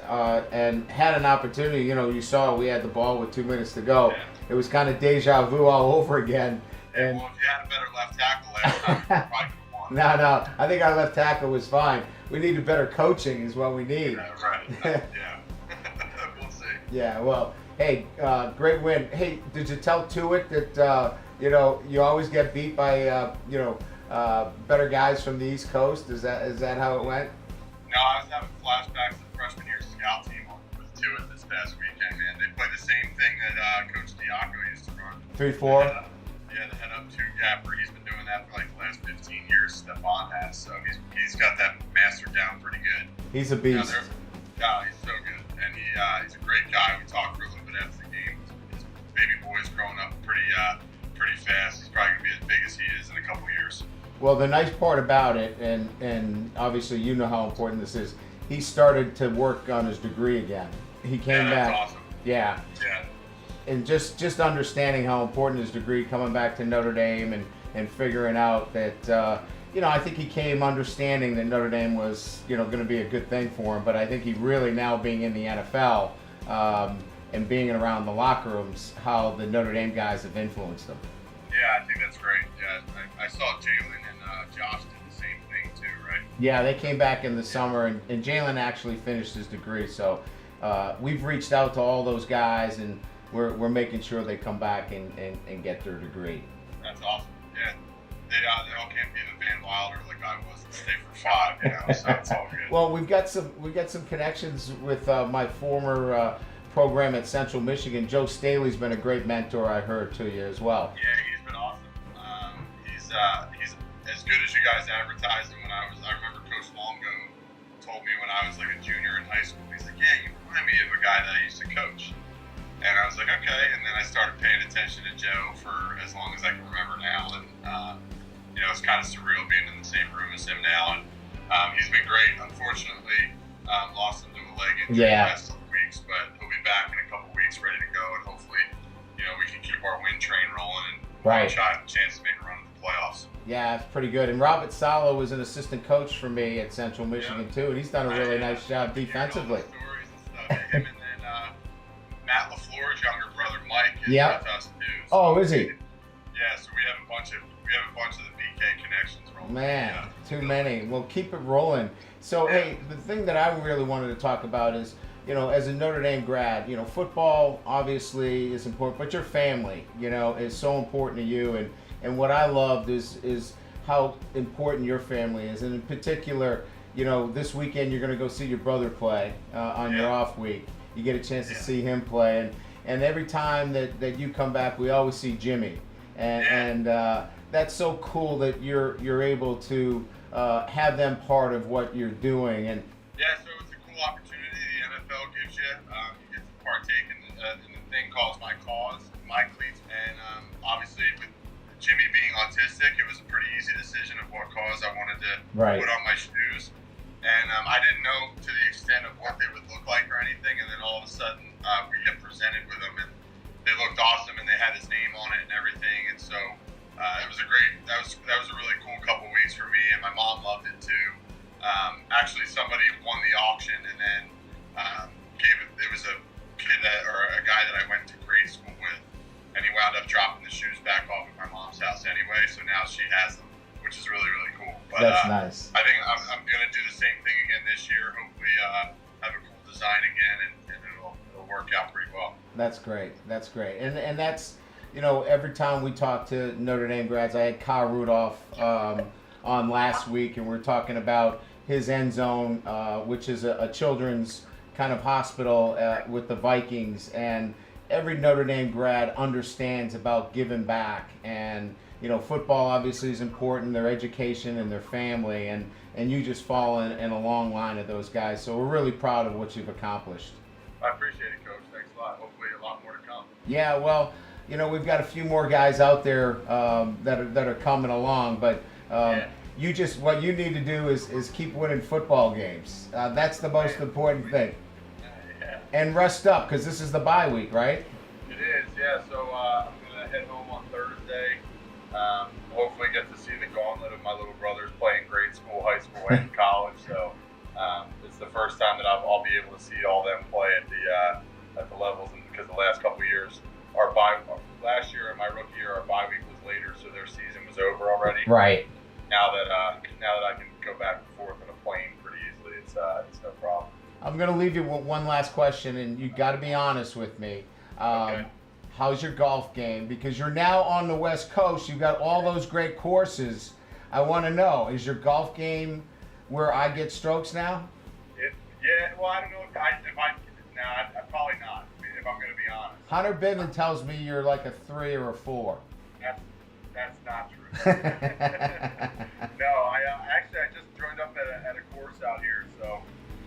[SPEAKER 3] and had an opportunity. You know, you saw we had the ball with 2 minutes to go. Yeah. It was kind of deja vu all over again. And
[SPEAKER 1] well, if you had a better left tackle last time, you probably could have won.
[SPEAKER 3] No, I think our left tackle was fine. We needed better coaching is what we need.
[SPEAKER 1] Yeah, right. Yeah. We'll see.
[SPEAKER 3] Yeah, well, hey, great win. Hey, did you tell Tuitt that, you always get beat by, better guys from the East Coast? Is that how it went?
[SPEAKER 1] No, I was having flashbacks to the freshman year scout team with Tuitt this past weekend, man. They play the same thing that Coach Diaco used to run.
[SPEAKER 3] 3-4?
[SPEAKER 1] Yeah, the head up two gapper. He's been doing that for like the last 15 years. Stephon has, so he's got that mastered down pretty good.
[SPEAKER 3] He's a beast.
[SPEAKER 1] He's so good, and he's a great guy. We talked for a little bit after the game. His baby boy's growing up pretty fast. He's probably gonna be as big as he is in a couple years.
[SPEAKER 3] Well, the nice part about it, and obviously you know how important this is, he started to work on his degree again. He came back.
[SPEAKER 1] That's awesome.
[SPEAKER 3] Yeah.
[SPEAKER 1] Yeah.
[SPEAKER 3] And just understanding how important his degree, coming back to Notre Dame and figuring out that, I think he came understanding that Notre Dame was, going to be a good thing for him. But I think he really now being in the NFL and being around the locker rooms, how the Notre Dame guys have influenced him.
[SPEAKER 1] Yeah, I think that's great. Yeah, I saw Jalen and Josh did the same thing too, right?
[SPEAKER 3] Yeah, they came back in the summer, and Jalen actually finished his degree. So we've reached out to all those guys, and we're making sure they come back and get their degree.
[SPEAKER 1] That's awesome. Yeah, they all can't be the Van Wilder like I was and stay for 5, so it's all good.
[SPEAKER 3] Well, we've got some connections with my former program at Central Michigan. Joe Staley's been a great mentor, I heard, to you as well.
[SPEAKER 1] Yeah, he's been awesome. He's as good as you guys advertised him when I remember Coach Longo told me when I was like a junior in high school. He's like, yeah, you remind me of a guy that I used to coach. And I was like, okay. And then I started paying attention to Joe for as long as I can remember now. And, it's kind of surreal being in the same room as him now. And he's been great. Unfortunately, lost him to a leg injury the last couple weeks, but he'll be back in a couple weeks ready to go. And hopefully, we can keep our win train rolling and have a chance to make a run at the playoffs.
[SPEAKER 3] Yeah, it's pretty good. And Robert Salo was an assistant coach for me at Central Michigan, too. And he's done a really nice job defensively.
[SPEAKER 1] Stories and stuff. Him and then Matt LaFleur's younger brother Mike is with us too.
[SPEAKER 3] So is he?
[SPEAKER 1] Yeah, so we have a bunch of the BK connections rolling.
[SPEAKER 3] Man, too many. Well, keep it rolling. So hey, the thing that I really wanted to talk about is, as a Notre Dame grad, football obviously is important, but your family, is so important to you. And what I loved is how important your family is, and in particular, this weekend you're going to go see your brother play on your off week. You get a chance to see him play, and every time that you come back, we always see Jimmy, and that's so cool that you're able to have them part of what you're doing. And
[SPEAKER 1] yeah, so it's a cool opportunity the NFL gives you. You get to partake in the thing called My Cause, My Cleats, and obviously with Jimmy being autistic, it was a pretty easy decision of what cause I wanted to put on my shoes. And I didn't know to the extent of what they would look like or anything, and then all of a sudden we get presented with them, and they looked awesome, and they had his name on it and everything, and so it was that was a really cool couple weeks for me, and my mom loved it too. Actually, somebody won the auction, and then it was a kid or a guy that I has them, which is really, really cool. But,
[SPEAKER 3] That's nice.
[SPEAKER 1] I think I'm going to do the same thing again this year. Hopefully have a cool design again, and it'll work out pretty well.
[SPEAKER 3] That's great. That's great. And that's, every time we talk to Notre Dame grads, I had Kyle Rudolph on last week, and we're talking about his end zone, which is a children's kind of hospital with the Vikings. And every Notre Dame grad understands about giving back. And, football obviously is important, their education and their family. And you just fall in a long line of those guys. So we're really proud of what you've accomplished.
[SPEAKER 1] I appreciate it, Coach. Thanks a lot. Hopefully a lot more to come.
[SPEAKER 3] Yeah, well, we've got a few more guys out there that are coming along, but what you need to do is keep winning football games. That's the most important thing. And rest up, because this is the bye week, right?
[SPEAKER 1] It is, yeah. So I'm going to head home on Thursday. Hopefully get to see the gauntlet of my little brothers playing grade school, high school, and college. So it's the first time that I'll be able to see all them play at the levels, and because the last couple of years, last year and my rookie year, our bye week was later, so their season was over already.
[SPEAKER 3] Right.
[SPEAKER 1] Now that I can go back and forth on a plane pretty easily, it's no problem.
[SPEAKER 3] I'm going to leave you with one last question, and you got to be honest with me.
[SPEAKER 1] Okay.
[SPEAKER 3] How's your golf game? Because you're now on the West Coast. You've got all those great courses. I want to know, is your golf game where I get strokes now?
[SPEAKER 1] Well, I don't know if I probably not, if I'm going to be honest.
[SPEAKER 3] Hunter Bivin tells me you're like a 3 or a 4.
[SPEAKER 1] That's not true. No, I just joined up at a course out here, so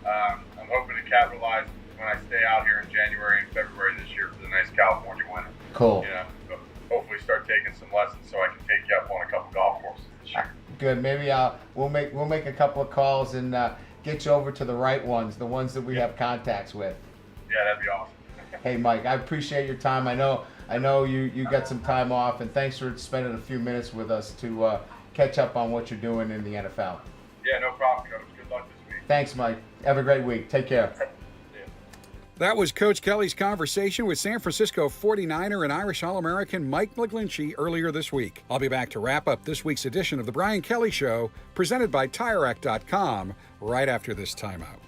[SPEAKER 1] I'm hoping to capitalize when I stay out here in January and February this year for the nice California winter.
[SPEAKER 3] Cool.
[SPEAKER 1] So hopefully start taking some lessons so I can take you up on a couple golf courses this year.
[SPEAKER 3] Good. Maybe we'll make a couple of calls and get you over to the right ones, the ones that we have contacts with.
[SPEAKER 1] Yeah, that'd be awesome.
[SPEAKER 3] Hey, Mike, I appreciate your time. I know you got some time off, and thanks for spending a few minutes with us to catch up on what you're doing in the NFL.
[SPEAKER 1] Yeah, no problem, Coach. Good luck this week.
[SPEAKER 3] Thanks, Mike. Have a great week. Take care.
[SPEAKER 2] That was Coach Kelly's conversation with San Francisco 49er and Irish All-American Mike Mcglinchey earlier this week. I'll be back to wrap up this week's edition of The Brian Kelly Show, presented by TireRack.com, right after this timeout.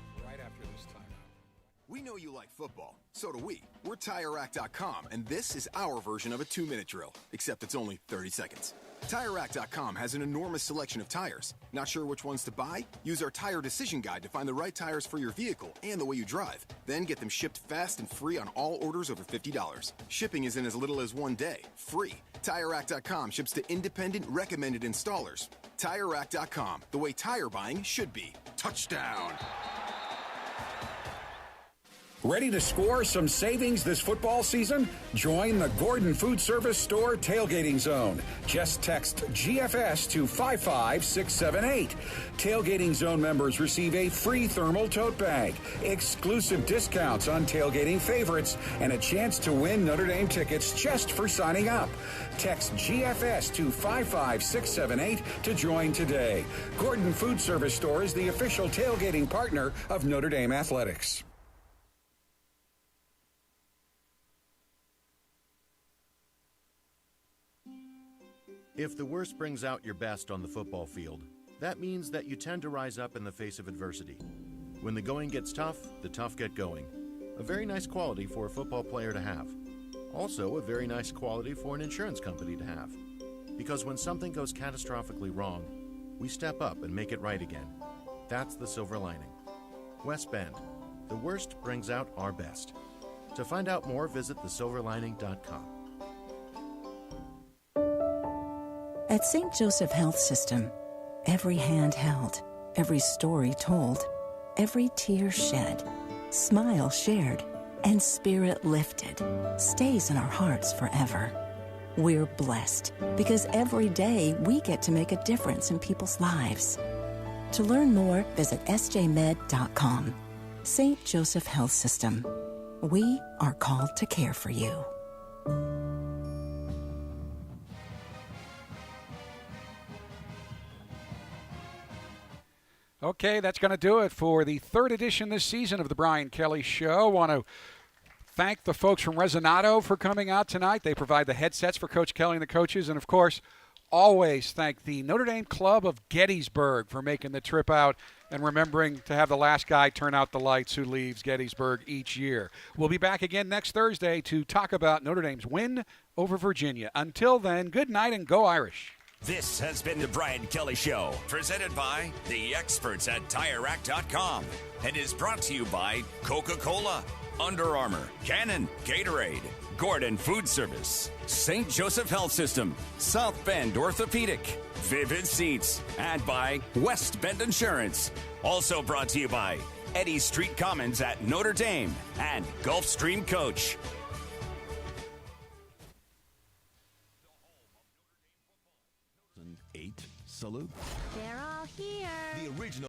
[SPEAKER 9] We know you like football. So do we. We're TireRack.com, and this is our version of a 2-minute drill, except it's only 30 seconds. TireRack.com has an enormous selection of tires. Not sure which ones to buy? Use our tire decision guide to find the right tires for your vehicle and the way you drive. Then get them shipped fast and free on all orders over $50. Shipping is in as little as 1 day. Free. TireRack.com ships to independent, recommended installers. TireRack.com, the way tire buying should be. Touchdown!
[SPEAKER 2] Ready to score some savings this football season? Join the Gordon Food Service Store Tailgating Zone. Just text GFS to 55678. Tailgating Zone members receive a free thermal tote bag, exclusive discounts on tailgating favorites, and a chance to win Notre Dame tickets just for signing up. Text GFS to 55678 to join today. Gordon Food Service Store is the official tailgating partner of Notre Dame Athletics.
[SPEAKER 4] If the worst brings out your best on the football field, that means that you tend to rise up in the face of adversity. When the going gets tough, the tough get going. A very nice quality for a football player to have. Also, a very nice quality for an insurance company to have. Because when something goes catastrophically wrong, we step up and make it right again. That's the silver lining. West Bend, the worst brings out our best. To find out more, visit thesilverlining.com.
[SPEAKER 6] At St. Joseph Health System, every hand held, every story told, every tear shed, smile shared, and spirit lifted stays in our hearts forever. We're blessed because every day we get to make a difference in people's lives. To learn more, visit sjmed.com. St. Joseph Health System. We are called to care for you.
[SPEAKER 2] Okay, that's going to do it for the third edition this season of the Brian Kelly Show. I want to thank the folks from Resonado for coming out tonight. They provide the headsets for Coach Kelly and the coaches, and, of course, always thank the Notre Dame Club of Gettysburg for making the trip out and remembering to have the last guy turn out the lights who leaves Gettysburg each year. We'll be back again next Thursday to talk about Notre Dame's win over Virginia. Until then, good night and go Irish.
[SPEAKER 5] This has been the Brian Kelly Show, presented by the experts at TireRack.com, and is brought to you by Coca-Cola, Under Armour, Canon, Gatorade, Gordon Food Service, St. Joseph Health System, South Bend Orthopedic, Vivid Seats, and by West Bend Insurance. Also brought to you by Eddy Street Commons at Notre Dame and Gulfstream Coach.
[SPEAKER 8] 8 salute.
[SPEAKER 23] They're all here.
[SPEAKER 8] The original